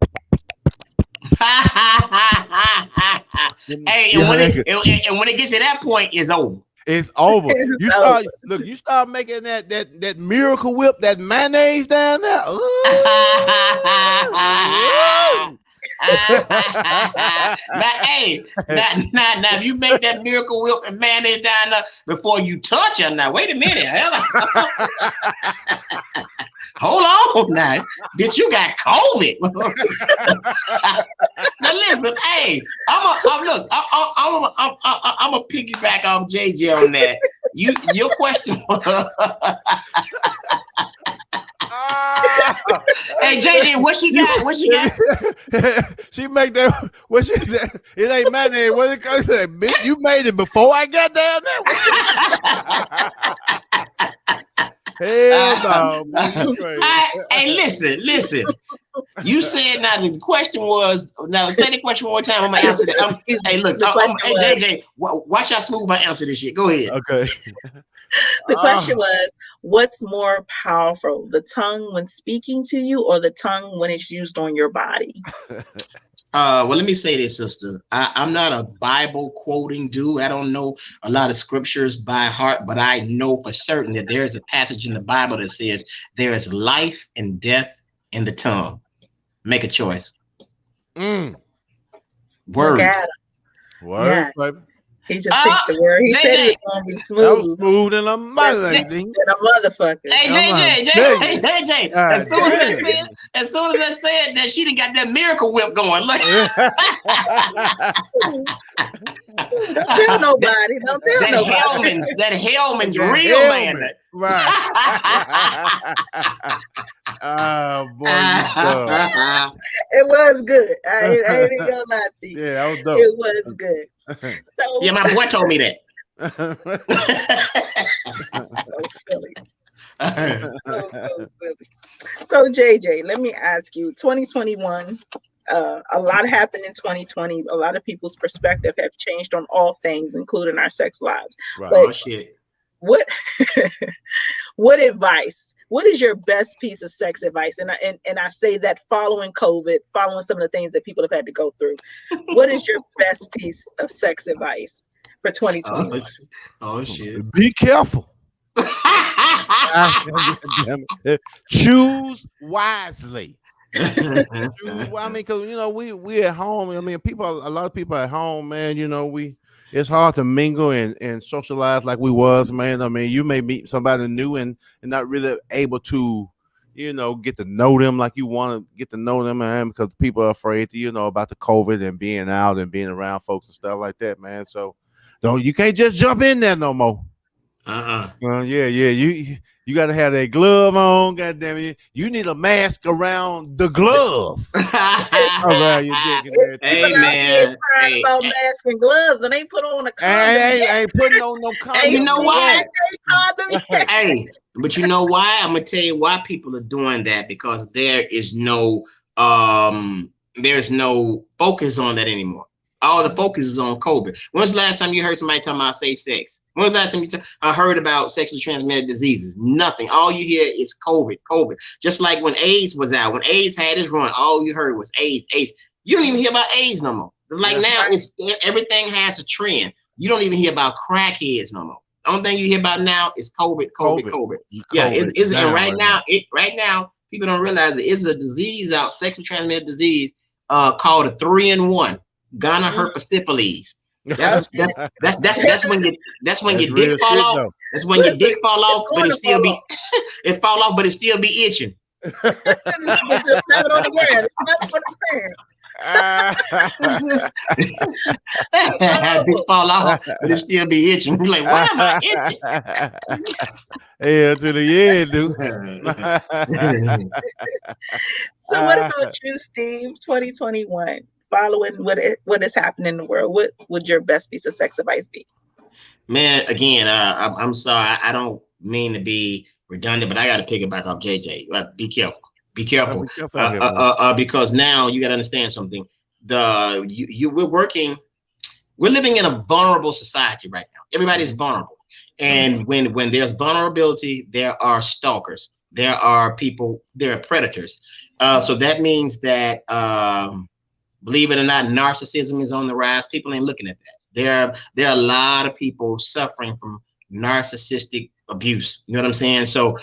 hey, and when it gets to that point, it's over. It's over. You start making that Miracle Whip, that mayonnaise down there. Now, if you make that Miracle Whip and mayonnaise down there before you touch her, now wait a minute. Hold on now, bitch, you got COVID. Now listen, hey, I'm a piggyback off JJ on that. Your question. Hey JJ, what she got? She make that. What she said? It ain't my name. What it comes to? Bitch, you made it before I got down there. Hell no, boy, you crazy. Hey, listen. You said now the question was now say the question one more time. I'm gonna answer that. Hey, look, hey JJ, watch how smooth I answer this shit. Go ahead. Okay. The question was, what's more powerful, the tongue when speaking to you or the tongue when it's used on your body? Well, let me say this, sister. I'm not a Bible quoting dude. I don't know a lot of scriptures by heart, but I know for certain that there is a passage in the Bible that says there is life and death in the tongue. Make a choice. Mm. Words. Words, baby. He just preached the word. He said it was gonna be smooth. That was smooth than a motherfucker. Hey, JJ. As soon as I said that, she done got that miracle whip going. Like, don't tell nobody. Don't tell nobody. That Hellman's real man. Right. Oh boy, it was good. I ain't even gonna lie to you. Yeah, that was dope. It was good. So, yeah, my boy told me that. So silly. So JJ, let me ask you, 2021, a lot happened in 2020. A lot of people's perspective have changed on all things, including our sex lives. Right. But oh shit. What advice? What is your best piece of sex advice? And I say that following COVID, following some of the things that people have had to go through. What is your best piece of sex advice for 2020? Oh shit. Be careful. Choose wisely. I mean, because we at home. I mean, a lot of people at home, man. It's hard to mingle and socialize like we was, man. I mean, you may meet somebody new and not really able to, get to know them like you want to get to know them, man, because people are afraid to, about the COVID and being out and being around folks and stuff like that, man. So, you can't just jump in there no more. Yeah. You got to have that glove on. Goddamn it, you need a mask around the glove. Hey man, about masks and gloves, and they put on a condom. Ain't putting on no condom. Hey, you know why? Hey, but you know why? I'm gonna tell you why people are doing that, because there's no focus on that anymore. All the focus is on COVID. When's the last time you heard somebody talking about safe sex? When's the last time you heard about sexually transmitted diseases? Nothing. All you hear is COVID. Just like when AIDS was out, when AIDS had its run, all you heard was AIDS. You don't even hear about AIDS no more. Like now, everything has a trend. You don't even hear about crackheads no more. The only thing you hear about now is COVID. Yeah, and right now, people don't realize that it's a disease out, sexually transmitted disease, called a 3-in-1. Gonorrhea, herpes, syphilis. That's when your dick fall off. That's when your dick fall off, but it still be it fall off, but it still be itching. Just have it on the ground. It's not for the Dick fall off, but it still be itching. You're like, why am I itching? Hell to the yeah, dude. So what about you, Steve? 2021. Following what is happening in the world, what would your best piece of sex advice be? Man, again, I'm sorry, I don't mean to be redundant, but I got to pick it back off JJ. Be careful, because now you got to understand something. We're living in a vulnerable society right now. Everybody's vulnerable, and when there's vulnerability, there are stalkers, there are people, there are predators. So that means that. Believe it or not, narcissism is on the rise. People ain't looking at that. There are a lot of people suffering from narcissistic abuse. You know what I'm saying? So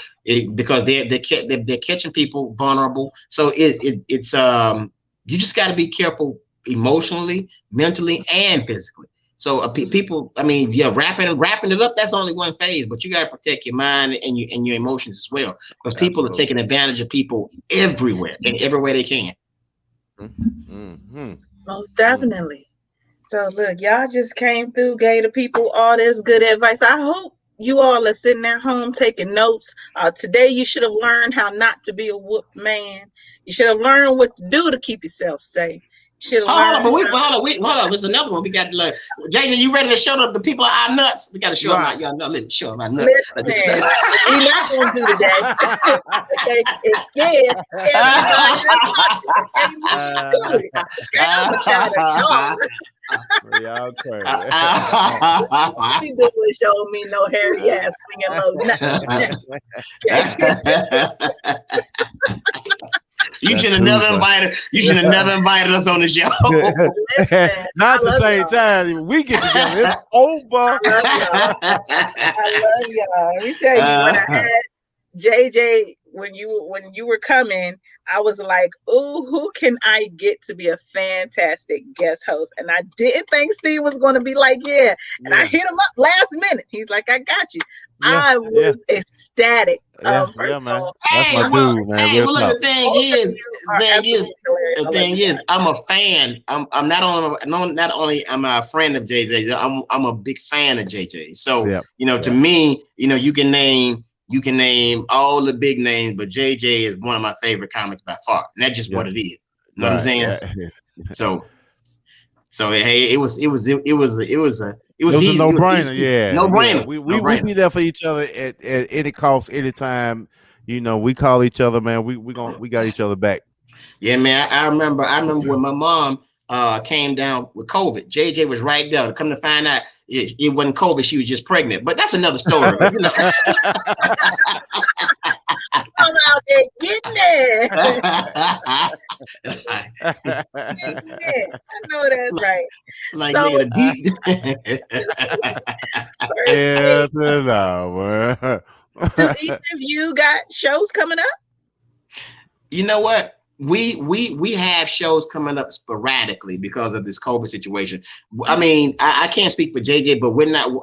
because they're catching people vulnerable. So it's you just got to be careful emotionally, mentally, and physically. So people, I mean, wrapping it up. That's only one phase, but you got to protect your mind and your emotions as well, because people are taking advantage of people everywhere and every way they can. Mm-hmm. Most definitely. So look, y'all just came through, gave the people all this good advice. I hope you all are sitting at home taking notes. Today you should have learned how not to be a whoop man. You should have learned what to do to keep yourself safe. Should have Hold on, but learned. hold on. There's another one. We got like JJ. You ready to show the people our nuts? We got to show them Right. our nuts. Let me show them our nuts. Listen, we not gonna do today. Okay, it's scared. Everybody that's watching, okay, me included. Okay, I'm gonna try to Y'all crazy. All we do is show me no hairy ass swinging low nuts. You should have never invited. You should have never invited us on the show. Listen, Not at the same y'all. time. We get together. It's over. I love y'all. Let me tell you, when I had JJ, when you were coming, I was like, "Ooh, who can I get to be a fantastic guest host?" And I didn't think Steve was going to be like, "Yeah." And I hit him up last minute. He's like, "I got you." I was ecstatic. Yeah, First of man. all, That's my dude, man. Hey, Real well, look, talk. the thing is, I'm a fan. I'm not only I'm a friend of JJ. I'm a big fan of JJ. So to me, you can name all the big names, but JJ is one of my favorite comics by far, and that's just what it is. You know what I'm saying? Yeah. So hey, it was a no-brainer. No brainer. We be there for each other at any cost, anytime. We call each other, man. We got each other back. Yeah, man. I remember when my mom came down with COVID. JJ was right there. Come to find out, it wasn't COVID. She was just pregnant. But that's another story. I'm out there getting it. I know that's right. Like So, nigga, deep. do each of you got shows coming up? You know what? We have shows coming up sporadically because of this COVID situation. I mean, I can't speak for JJ, but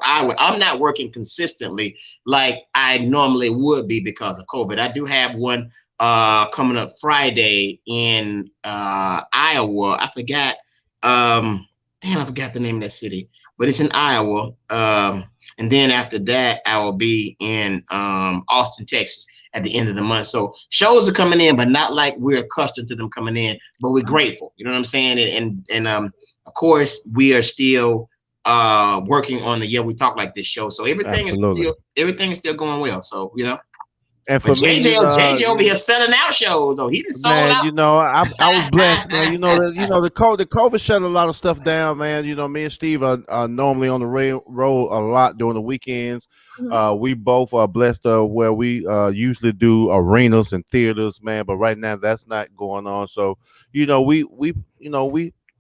I'm not working consistently like I normally would be because of COVID. I do have one coming up Friday in Iowa. I forgot the name of that city, but it's in Iowa. And then after that, I will be in Austin, Texas at the end of the month. So shows are coming in, but not like we're accustomed to them coming in, but we're grateful. You know what I'm saying? And of course, we are still working on the We Talk Like This show. So everything is still going well. So, And for me, JJ over here selling out shows though. He done sold out. I was blessed, man. The COVID shut a lot of stuff down, man. Me and Steve are normally on the road a lot during the weekends. We both are blessed where we usually do arenas and theaters, man. But right now that's not going on. So we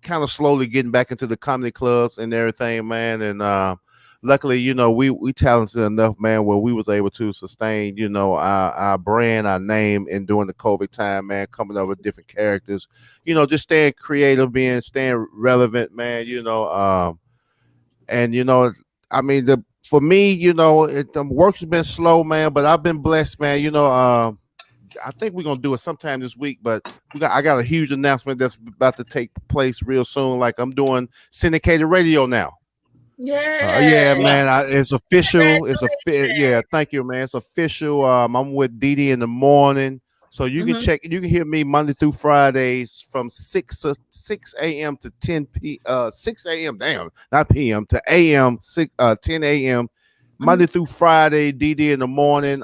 kind of slowly getting back into the comedy clubs and everything, man. And luckily, we talented enough, man, where we was able to sustain, our brand, our name, and during the COVID time, man, coming up with different characters, just staying creative, staying relevant, man, and I mean, for me, the work's been slow, man, but I've been blessed, man. I think we're gonna do it sometime this week, but I got a huge announcement that's about to take place real soon. Like I'm doing syndicated radio now. Yeah, man. It's official. Thank you, man. It's official. I'm with Dee in the morning, so you can check. You can hear me Monday through Fridays from 6 a.m. to 6 a.m. Damn, not p.m. to a.m. 10 a.m. Monday through Friday. Dee in the morning.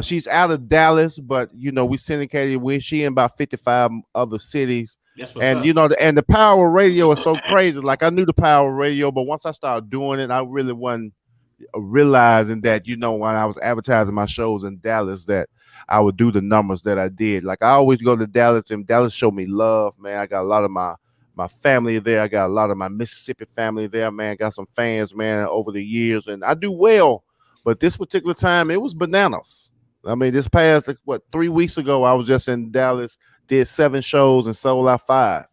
She's out of Dallas, but we syndicated with she in about 55 other cities. And and the power of radio is so crazy. Like I knew the power of radio, but once I started doing it, I really wasn't realizing that when I was advertising my shows in Dallas that I would do the numbers that I did. Like I always go to Dallas, and Dallas showed me love, man. I got a lot of my family there. I got a lot of my Mississippi family there, man. Got some fans, man, over the years, and I do well. But this particular time, it was bananas. I mean, this past 3 weeks ago, I was just in Dallas. Did 7 shows and sold out 5.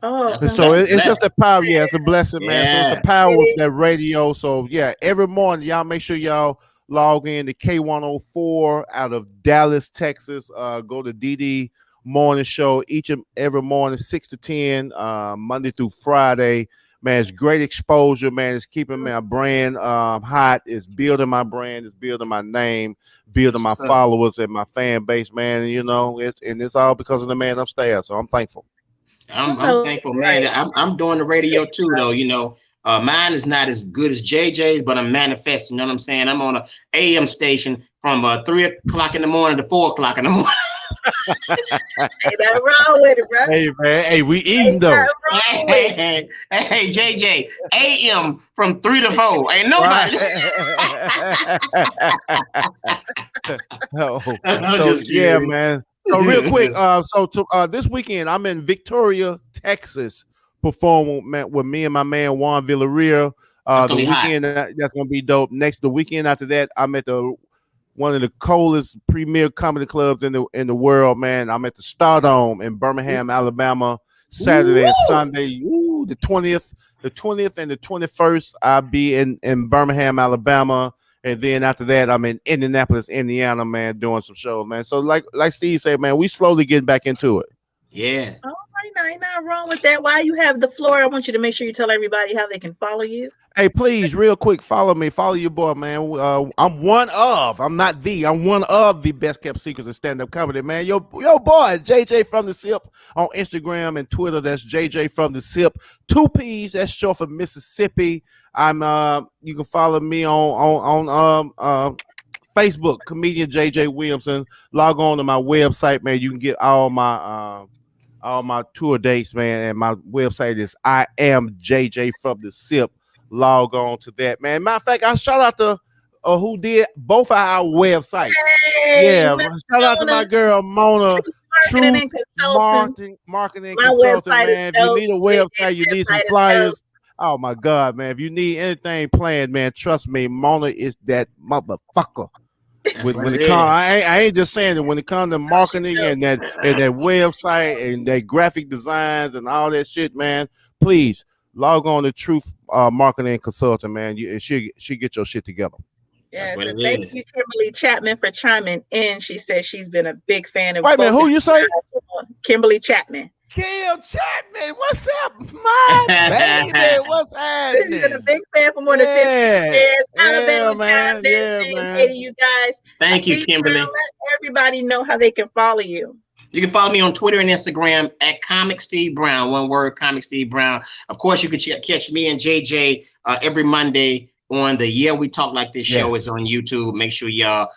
Oh, so it's just the power. Yeah, it's a blessing, man. So it's the power of that radio. So yeah, every morning, y'all make sure y'all log in to K104 out of Dallas, Texas. Go to DD Morning Show each and every morning, 6 to 10, Monday through Friday. Man, it's great exposure, man. It's keeping my brand hot. It's building my brand. It's building my name, building my followers and my fan base, man. And, it's all because of the man upstairs. So I'm thankful. I'm Oh, thankful, man. right. I'm doing the radio too, though. Mine is not as good as JJ's, but I'm manifesting. You know what I'm saying? I'm on a AM station from 3 o'clock in the morning to 4 o'clock in the morning. Ain't nothing wrong with it, bro. Hey man, hey, we eating Ain't though. nothing wrong with it. Hey, JJ, AM from 3 to 4. Ain't Right. nobody. Oh, I'm so just yeah, kidding. man. So real quick, this weekend I'm in Victoria, Texas, performing with me and my man Juan Villarreal. That's The gonna be hot. weekend that's gonna be dope. The weekend after that, I'm at the one of the coldest premier comedy clubs in the world, man. I'm at the Stardome in Birmingham, Alabama, Saturday and Woo! Sunday. Ooh, the 20th and the 21st. I'll be in Birmingham, Alabama. And then after that, I'm in Indianapolis, Indiana, man, doing some shows, man. So like Steve said, man, we slowly getting back into it. Yeah. All right, now ain't nothing wrong with that. While you have the floor, I want you to make sure you tell everybody how they can follow you. Hey, please, real quick, follow me. Follow your boy, man. I'm not I'm one of the best kept secrets of stand-up comedy, man. Your boy, JJ from the SIP on Instagram and Twitter. That's JJ from the SIP. 2 P's, that's short for Mississippi. You can follow me on Facebook, comedian JJ Williamson. Log on to my website, man. You can get all my tour dates, man. And my website is I am JJ from the SIP. Log on to that, man. Matter of fact, I shout out to who did both of our websites. Hey, Yeah, Miss shout out to my Mona, girl Mona, marketing Truth and consulting. Marketing My Consultant, website is man. If you dope. need a JJ's website, you need some website is dope. flyers. Oh my God, man. If you need anything planned, man, trust me, Mona is that motherfucker. That's what When it it comes, is. I ain't just saying that when it comes to She's marketing dope. and that website and that graphic designs and all that shit, man, please log on to Truth Marketing Consultant, man. She get your shit together. That's Yes, what and it thank is. you, Kimberly Chapman, for chiming in. She says she's been a big fan of Wait a minute, both of who you you say? guys. Kimberly Chapman. Kim Chapman, what's up, my baby? What's She's been a happening? big fan for more than 15 Yeah, years. yeah, Alabama chimed man, in yeah, saying hey man. to you guys. Thank you, Steve Brown, Kimberly. let everybody know how they can follow you. You can follow me on Twitter and Instagram at Comic Steve Brown. One word, Comic Steve Brown. Of course, you can catch me and JJ every Monday on the Yeah We Talk Like This show. Is Yes. on YouTube. Make sure y'all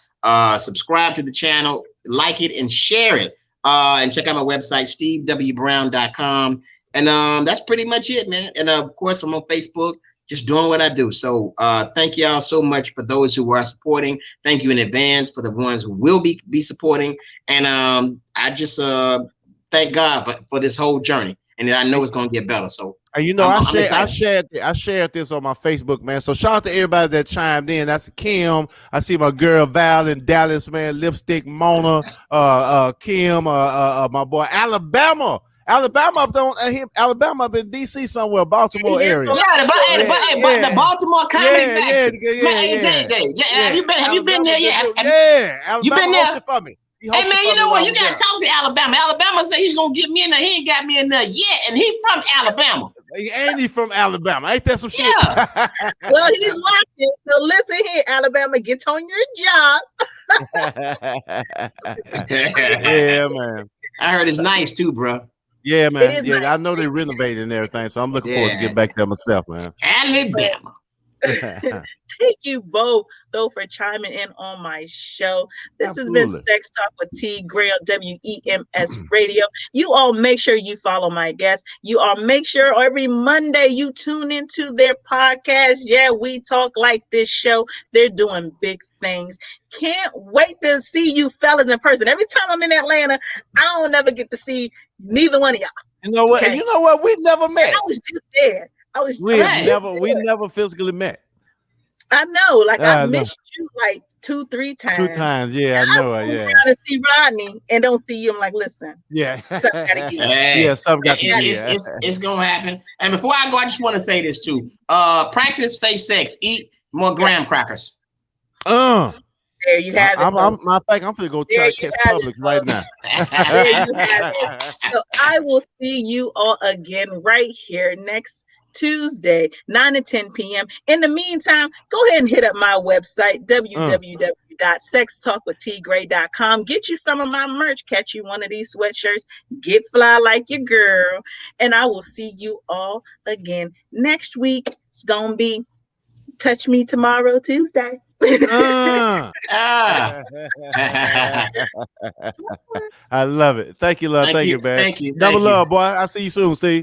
subscribe to the channel, like it, and share it. And check out my website, stevewbrown.com. And that's pretty much it, man. And of course, I'm on Facebook, just doing what I do. So thank y'all so much for those who are supporting. Thank you in advance for the ones who will be supporting. And I just thank God for this whole journey. And I know it's gonna get better. So And I'm excited. I shared this on my Facebook, man. So shout out to everybody that chimed in. That's Kim. I see my girl Val in Dallas, man. Lipstick Mona, Kim, my boy Alabama. Alabama Alabama up in DC somewhere, Baltimore area. Yeah, the Baltimore Comedy Factory. Man, hey, yeah. JJ, have you been there yet? Yeah, You been Alabama there? hosted for me. Hey man, you know what? You gotta talk to Alabama. Alabama said he's gonna get me in there. He ain't got me in there yet, and he's from Alabama. Ain't he from Alabama? Ain't that some shit? Yeah. Well, he's watching. So listen here, Alabama, get on your job. Yeah, man. I heard it's nice too, bro. Yeah, man. Yeah, nice. I know they renovated and everything, so I'm looking forward to get back there myself, man. Alabama. Thank you both, though, for chiming in on my show. This has been Sex Talk with T. Graye on WEMS Radio. You all make sure you follow my guests. You all make sure every Monday you tune into their podcast. Yeah, we talk like this show. They're doing big things. Can't wait to see you fellas in person. Every time I'm in Atlanta, I don't ever get to see neither one of y'all. You know what? Okay? You know what? We never met. I was just there. We never physically met. I know, like I missed you like 2-3 times. 2 times, yeah, I know. Yeah. Trying to see Rodney and don't see you. I'm like, listen, yeah, something gotta give. Yeah, something got to give. It's gonna happen. And before I go, I just want to say this too. Practice safe sex. Eat more graham crackers. There you have it. Matter of fact, I'm gonna go try to catch Publix right now. There you have it. So I will see you all again right here next Tuesday, 9 to 10 p.m. In the meantime, go ahead and hit up my website, www.sextalkwithtgray.com. Get you some of my merch. Catch you one of these sweatshirts. Get fly like your girl. And I will see you all again next week. It's going to be Touch Me Tomorrow, Tuesday. Ah. I love it. Thank you, love. Thank you, man. Thank you. Double love, boy. I'll see you soon, Steve.